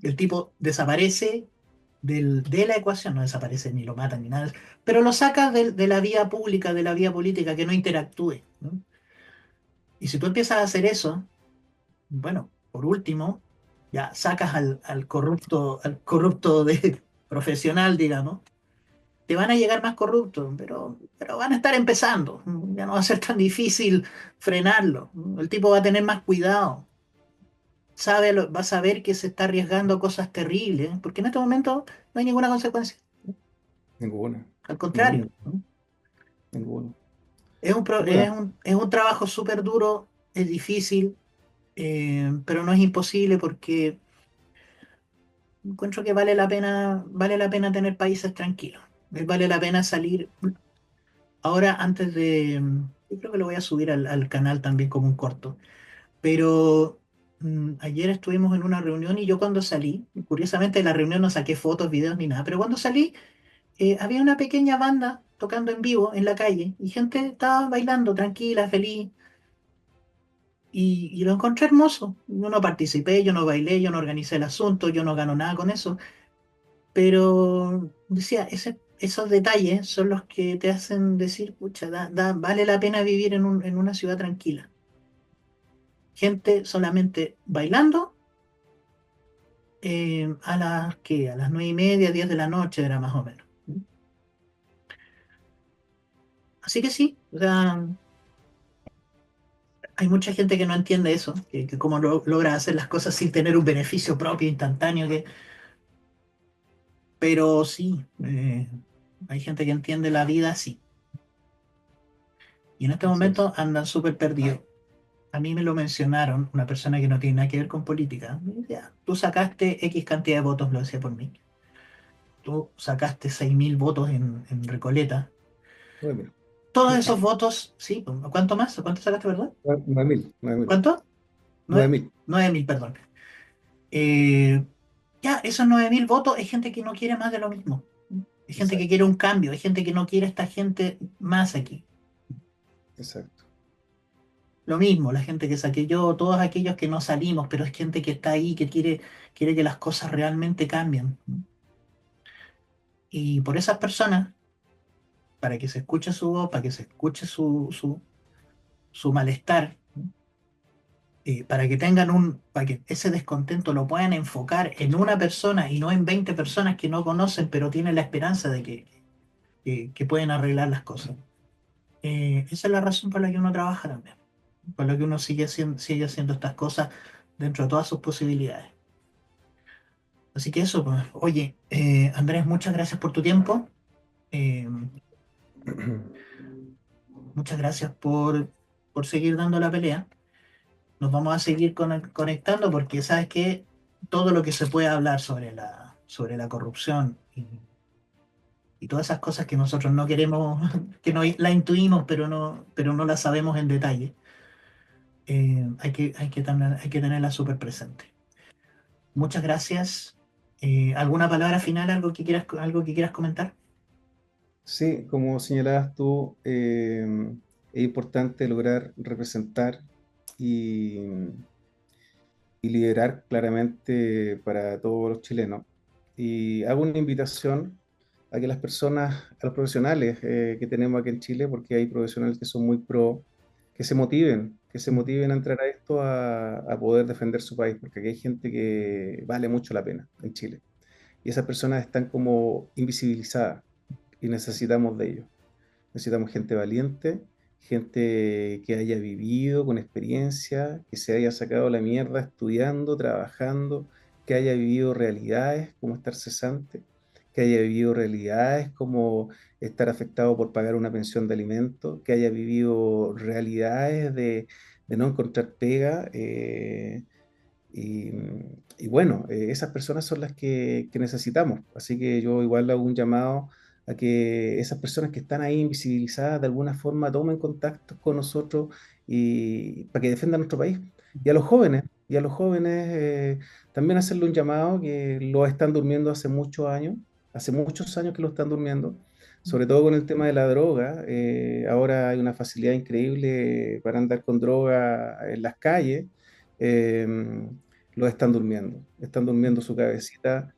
El tipo desaparece de la ecuación, no desaparece ni lo matan ni nada, pero lo sacas de la vía pública, de la vía política, que no interactúe, ¿no? Y si tú empiezas a hacer eso, bueno, por último, ya sacas al corrupto profesional, digamos. Te van a llegar más corruptos, pero van a estar empezando. Ya no va a ser tan difícil frenarlo. El tipo va a tener más cuidado. Va a saber que se está arriesgando a cosas terribles, porque en este momento no hay ninguna consecuencia. Ninguna. Al No, contrario, ¿no? ninguna. Es un, pro- Bueno, es un trabajo súper duro, es difícil, pero no es imposible porque encuentro que vale la pena tener países tranquilos. Vale la pena salir. Ahora, antes de... Yo creo que lo voy a subir al canal también como un corto. Pero ayer estuvimos en una reunión y yo cuando salí, curiosamente de la reunión no saqué fotos, videos ni nada, pero cuando salí había una pequeña banda tocando en vivo en la calle y gente estaba bailando tranquila, feliz. Y lo encontré hermoso. Yo no participé, yo no bailé, yo no organicé el asunto, yo no gano nada con eso. Pero decía, esos detalles son los que te hacen decir, pucha, vale la pena vivir en una ciudad tranquila. Gente solamente bailando a las 9:30, 10 de la noche era más o menos. Así que sí, o sea, hay mucha gente que no entiende eso, que cómo logra hacer las cosas sin tener un beneficio propio instantáneo, pero sí, hay gente que entiende la vida así. Y en este Así es. momento andan súper perdidos. A mí me lo mencionaron, una persona que no tiene nada que ver con política. Me dice, "Ya, tú sacaste X cantidad de votos, lo decía por mí. Tú sacaste 6.000 votos en Recoleta. Nueve mil. Todos esos votos, sí, ¿cuánto más? ¿Cuánto sacaste, verdad? 9.000, 9.000. ¿Cuánto? Nueve Nueve, mil. 9.000, perdón. Eh, ya, esos 9.000 votos es gente que no quiere más de lo mismo. Es gente que Exacto, quiere un cambio, es gente que no quiere esta gente más aquí. exacto. Lo mismo, la gente que saqué yo, todos aquellos que no salimos, pero es gente que está ahí, que quiere que las cosas realmente cambien. Y por esas personas, para que se escuche su voz, para que se escuche su malestar, para que para que ese descontento lo puedan enfocar en una persona y no en 20 personas que no conocen, pero tienen la esperanza de que pueden arreglar las cosas. Esa es la razón por la que uno trabaja también, por la que uno sigue haciendo estas cosas dentro de todas sus posibilidades. Así que eso, pues. Oye, Andrés, muchas gracias por tu tiempo. Eh, muchas gracias por seguir dando la pelea. Nos vamos a seguir conectando porque sabes que todo lo que se puede hablar sobre la corrupción y todas esas cosas que nosotros no queremos, que no la intuimos, pero no la sabemos en detalle, hay que tenerla súper presente. Muchas gracias. ¿Alguna palabra final, algo que quieras comentar? Sí, como señalabas tú, es importante lograr representar y, y liderar claramente para todos los chilenos. Y hago una invitación a que las personas, a los profesionales que tenemos aquí en Chile, porque hay profesionales que son muy pro, que se motiven a entrar a esto, a poder defender su país, porque aquí hay gente que vale mucho la pena en Chile. Y esas personas están como invisibilizadas y necesitamos de ellos. Necesitamos gente valiente, gente que haya vivido con experiencia, que se haya sacado la mierda estudiando, trabajando, que haya vivido realidades como estar cesante, que haya vivido realidades como estar afectado por pagar una pensión de alimentos, que haya vivido realidades de no encontrar pega. Y, y bueno, esas personas son las que necesitamos. Así que yo igual hago un llamado a que esas personas que están ahí invisibilizadas de alguna forma tomen contacto con nosotros y para que defendan nuestro país. Y a los jóvenes también hacerle un llamado que lo están durmiendo hace muchos años que lo están durmiendo, sobre todo con el tema de la droga. Ahora hay una facilidad increíble para andar con droga en las calles. Los están durmiendo su cabecita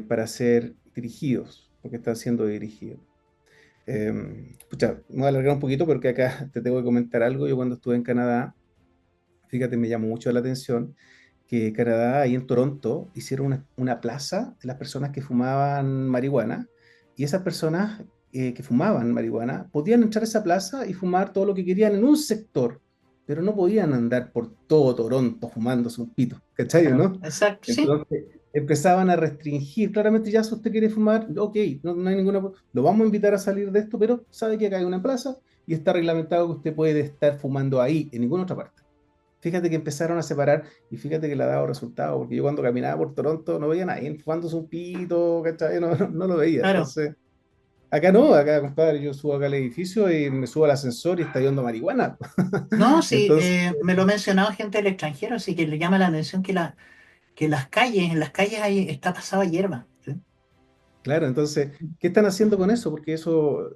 para ser dirigidos, porque están siendo dirigidos. Pucha, me voy a alargar un poquito porque acá te tengo que comentar algo. Yo cuando estuve en Canadá, fíjate, me llamó mucho la atención que Canadá, ahí en Toronto, hicieron una plaza de las personas que fumaban marihuana y esas personas que fumaban marihuana podían entrar a esa plaza y fumar todo lo que querían en un sector, pero no podían andar por todo Toronto fumándose un pito, ¿cachai, o Claro, no? exacto, sí. Entonces empezaban a restringir, claramente ya si usted quiere fumar, ok, no hay ninguna, lo vamos a invitar a salir de esto, pero sabe que acá hay una plaza y está reglamentado que usted puede estar fumando ahí, en ninguna otra parte. Fíjate que empezaron a separar y fíjate que le ha dado resultado, porque yo cuando caminaba por Toronto no veía a nadie fumándose un pito, ¿cachai? No lo veía. Claro. Entonces, Acá no, acá, compadre, yo subo acá al edificio y me subo al ascensor y está yendo marihuana. No, sí, Entonces, me lo ha mencionado gente del extranjero, así que le llama la atención que en las calles ahí está pasada hierba. ¿Sí? claro, entonces, ¿qué están haciendo con eso? Porque eso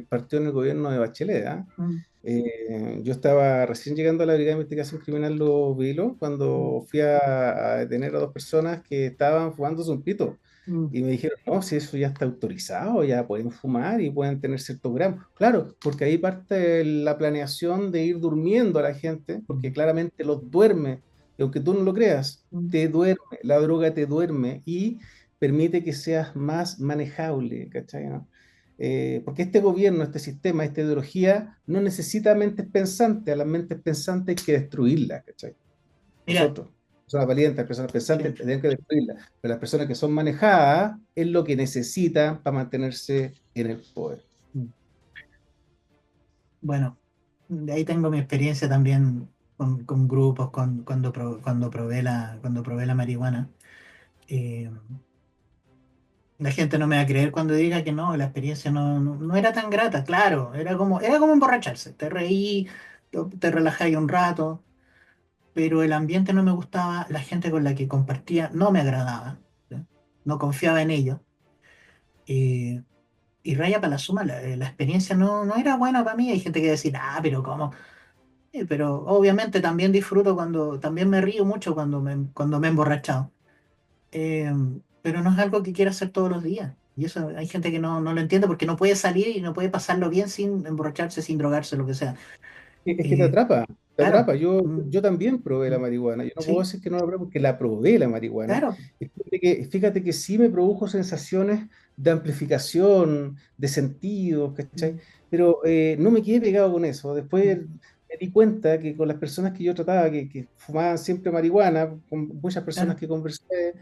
partió en el gobierno de Bachelet, ¿ah? Mm, Yo estaba recién llegando a la Brigada de Investigación Criminal Los Vilos mm, cuando fui a detener a dos personas que estaban fumándose un pito. mm, Y me dijeron, no, si eso ya está autorizado, ya pueden fumar y pueden tener ciertos gramos. Claro, porque ahí parte la planeación de ir durmiendo a la gente, porque mm, claramente los duerme, y aunque tú no lo creas, mm. te duerme, la droga te duerme y permite que seas más manejable, ¿cachai? ¿No? Porque este gobierno, este sistema, esta ideología no necesita mentes pensantes, a las mentes pensantes hay que destruirlas, ¿cachai? Mira, Nosotros, personas valientes, personas pensantes, sí. tenemos que destruirlas, pero las personas que son manejadas es lo que necesitan para mantenerse en el poder. Mm. Bueno, de ahí tengo mi experiencia también con grupos, cuando probé la marihuana. Eh, la gente no me va a creer cuando diga que no, la experiencia no era tan grata. Claro, era como emborracharse. Te reí, te relajáis un rato, pero el ambiente no me gustaba, la gente con la que compartía no me agradaba, ¿sí? No confiaba en ellos. Eh, y raya para la suma, la experiencia no era buena para mí. Hay gente que decir, ah, pero ¿cómo? Pero obviamente también disfruto también me río mucho cuando me he emborrachado. Eh, pero no es algo que quiera hacer todos los días. Y eso hay gente que no lo entiende porque no puede salir y no puede pasarlo bien sin emborracharse, sin drogarse, lo que sea. Es que te Eh, atrapa, te claro, atrapa. Yo, mm, yo también probé la mm, marihuana. Yo no puedo sí, decir que no la probé porque la probé la marihuana. claro, Y fíjate que sí me produjo sensaciones de amplificación, de sentido, ¿cachai? mm, Pero no me quedé pegado con eso. Después mm, me di cuenta que con las personas que yo trataba, que fumaban siempre marihuana, con muchas personas claro, que conversé,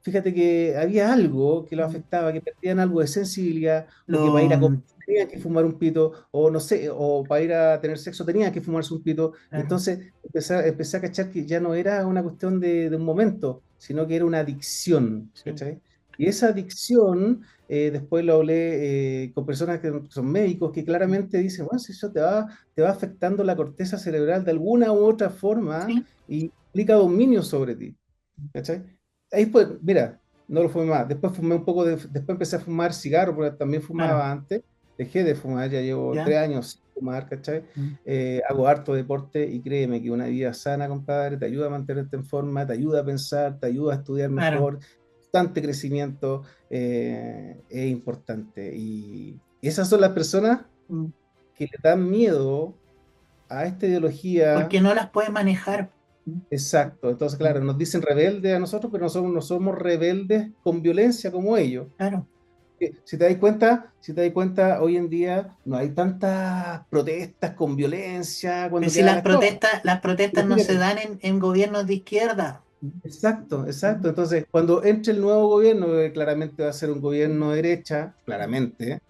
fíjate que había algo que lo mm. afectaba, que perdían algo de sensibilidad o que para ir Lo, a tenían que fumar un pito, o no sé, o para ir a tener sexo tenían que fumarse un pito. claro, Entonces empecé a cachar que ya no era una cuestión de un momento, sino que era una adicción, sí, ¿cachai? Y esa adicción, después lo hablé con personas que son médicos, que claramente dicen, bueno, si eso te va afectando la corteza cerebral de alguna u otra forma sí, y implica dominio sobre ti. ¿Cachai? Ahí pues, mira, no lo fumé más. Después fumé un poco después empecé a fumar cigarro, porque también claro, fumaba antes. Dejé de fumar, ya llevo ya, 3 años sin fumar, ¿cachai? mm, Hago harto deporte y créeme que una vida sana, compadre, te ayuda a mantenerte en forma, te ayuda a pensar, te ayuda a estudiar claro, mejor. Constante crecimiento es importante. Y esas son las personas mm, que le dan miedo a esta ideología. porque no las puedes manejar. Mm, Exacto, entonces mm, claro, nos dicen rebeldes a nosotros, pero no somos rebeldes con violencia como ellos. claro. Si te das cuenta, hoy en día no hay tantas protestas con violencia Pero cuando si quedan las cosas. las protestas Pero no se fíjate, dan en gobiernos de izquierda. exacto, Mm, exacto. Entonces, cuando entre el nuevo gobierno, que claramente va a ser un mm, gobierno de derecha, mm. claramente,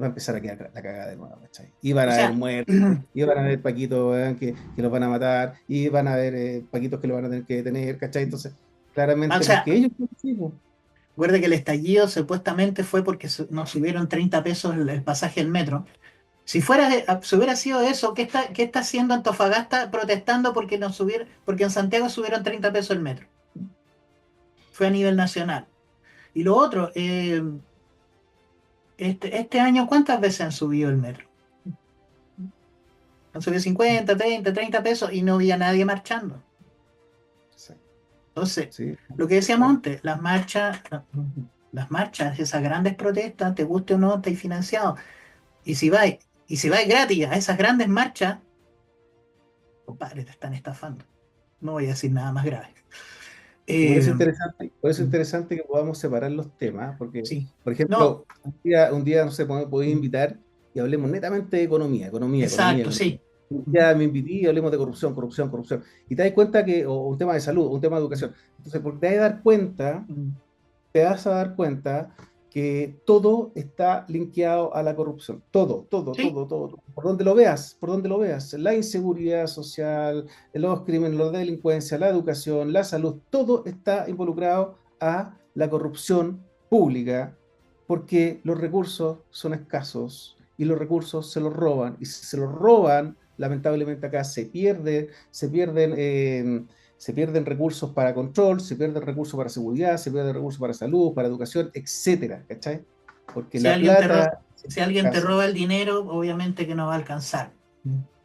va a empezar a quedar la cagada de nuevo, ¿cachai? Y van O a haber sea, muertes, y van a haber paquitos, weón, que los van a matar, y van a haber paquitos que lo van a tener que detener, ¿cachai? Entonces, o claramente, sea, porque ellos son así, po. recuerde que el estallido supuestamente fue porque nos subieron 30 pesos el pasaje del metro. Si hubiera sido eso, qué está haciendo Antofagasta protestando porque porque en Santiago subieron 30 pesos el metro? Fue a nivel nacional. Y lo otro, este año, ¿cuántas veces han subido el metro? Han subido 50, 30 pesos y no había nadie marchando. Sí, Entonces, sí, lo que decíamos claro. antes, las marchas, esas grandes protestas, te guste o no, estáis financiado. Y si vais gratis a esas grandes marchas, compadre, te están estafando. No voy a decir nada más grave. Eh, Por eso es interesante que podamos separar los temas, porque, sí, por no, ejemplo, un día no sé, podéis invitar y hablemos netamente de economía, economía, economía, exacto, economía. sí. Un día me invité y hablemos de corrupción, corrupción, corrupción. Y te das cuenta que, o un tema de salud, un tema de educación. Entonces, porque te vas a dar cuenta que todo está linkeado a la corrupción. Todo, todo, Sí, todo, todo, todo. Por donde lo veas. La inseguridad social, los crímenes, la delincuencia, la educación, la salud, todo está involucrado a la corrupción pública porque los recursos son escasos y los recursos se los roban. Y si se los roban, lamentablemente acá se pierden recursos para control, se pierden recursos para seguridad, se pierden recursos para salud, para educación, etcétera, ¿cachai? Porque Si la alguien te plata si es alguien te escasa. roba el dinero, obviamente que no va a alcanzar.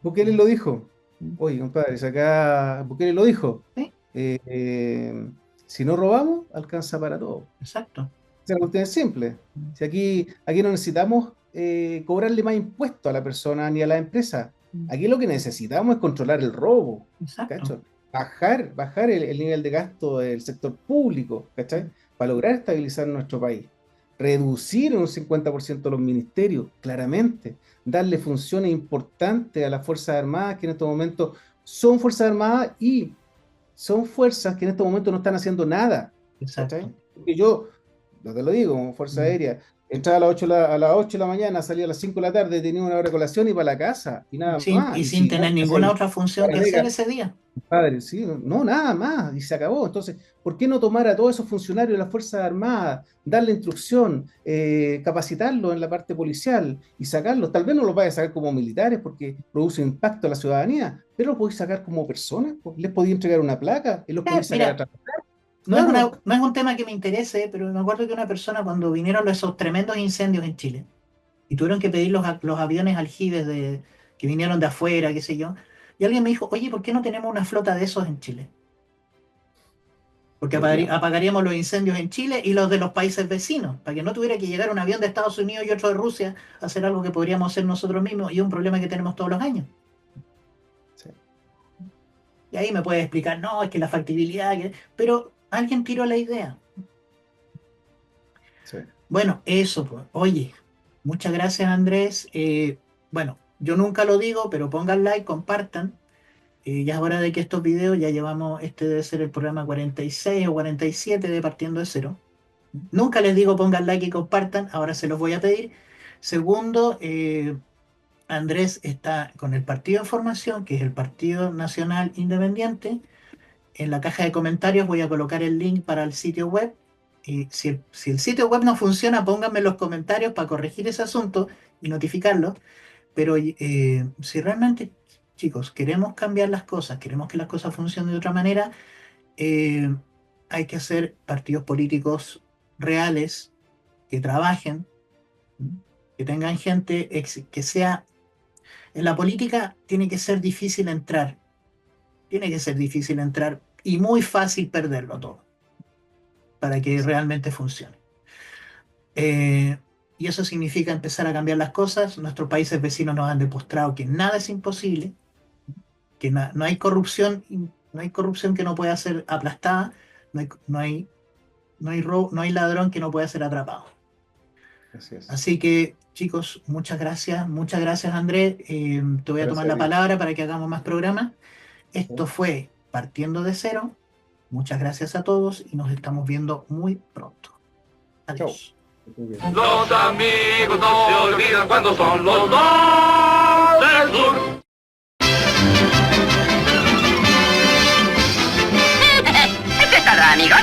Bukele lo dijo. Mm. Oye, compadre, si acá Bukele lo dijo. Sí, Eh, eh, si no robamos, alcanza para todo. exacto. Esa es la cuestión es simple. Si aquí no necesitamos cobrarle más impuestos a la persona ni a la empresa. Aquí lo que necesitamos es controlar el robo, Exacto. ¿cachai? Bajar el nivel de gasto del sector público, ¿cachai? Para lograr estabilizar nuestro país. Reducir en un 50% los ministerios, claramente. Darle funciones importantes a las Fuerzas Armadas, que en estos momentos son Fuerzas Armadas y son fuerzas que en este momento no están haciendo nada, Exacto. ¿cachai? Porque yo, no te lo digo, como Fuerza Mm. Aérea, entraba a las 8 de la mañana, salía a las 5 de la tarde, tenía una hora de colación y para la casa, y nada más. Y Y sin si tener no, ninguna otra función que hacer ese día. padre, sí, no, nada más, y se acabó. Entonces, ¿por qué no tomar a todos esos funcionarios de las Fuerzas Armadas, darle instrucción, capacitarlos en la parte policial y sacarlos? Tal vez no los vaya a sacar como militares porque produce impacto a la ciudadanía, pero los podéis sacar como personas, pues. Les podéis entregar una placa y los podéis sacar a Mira, trabajar. Claro, no es un tema que me interese, pero me acuerdo que una persona cuando vinieron esos tremendos incendios en Chile y tuvieron que pedir los aviones aljibes que vinieron de afuera, qué sé yo, y alguien me dijo, oye, ¿por qué no tenemos una flota de esos en Chile? Porque podríamos. apagaríamos los incendios en Chile y los de los países vecinos, para que no tuviera que llegar un avión de Estados Unidos y otro de Rusia a hacer algo que podríamos hacer nosotros mismos y es un problema que tenemos todos los años. Sí, Y ahí me puede explicar, no, es que la factibilidad, pero alguien tiró la idea. sí. Bueno, eso, pues. Oye, muchas gracias, Andrés. Bueno, yo nunca lo digo, pero pongan like, compartan. Ya es hora de que estos videos, ya llevamos, este debe ser el programa 46 o 47 de Partiendo de Cero. Nunca les digo pongan like y compartan, ahora se los voy a pedir. Segundo, Andrés está con el Partido en Formación, que es el Partido Nacional Independiente. En la caja de comentarios voy a colocar el link para el sitio web. Y si el sitio web no funciona, pónganme en los comentarios para corregir ese asunto y notificarlo. Pero si realmente, chicos, queremos cambiar las cosas, queremos que las cosas funcionen de otra manera, eh, hay que hacer partidos políticos reales, que trabajen, que tengan gente, que sea... En la política tiene que ser difícil entrar, tiene que ser difícil entrar y muy fácil perderlo todo para que realmente funcione. Eh, y eso significa empezar a cambiar las cosas. Nuestros países vecinos nos han demostrado que nada es imposible, que no hay corrupción, no hay corrupción que no pueda ser aplastada, no hay, no hay, no hay ladrón que no pueda ser atrapado. Así es. Así que, chicos, muchas gracias, Andrés. Te voy a tomar Gracias a la ti. palabra para que hagamos más programas. Esto ¿Sí? fue Partiendo de Cero. Muchas gracias a todos y nos estamos viendo muy pronto. Chao. Adiós. Que estés bien. Los amigos no se olvidan cuando son los dos del sur. ¿Qué tal, amigos?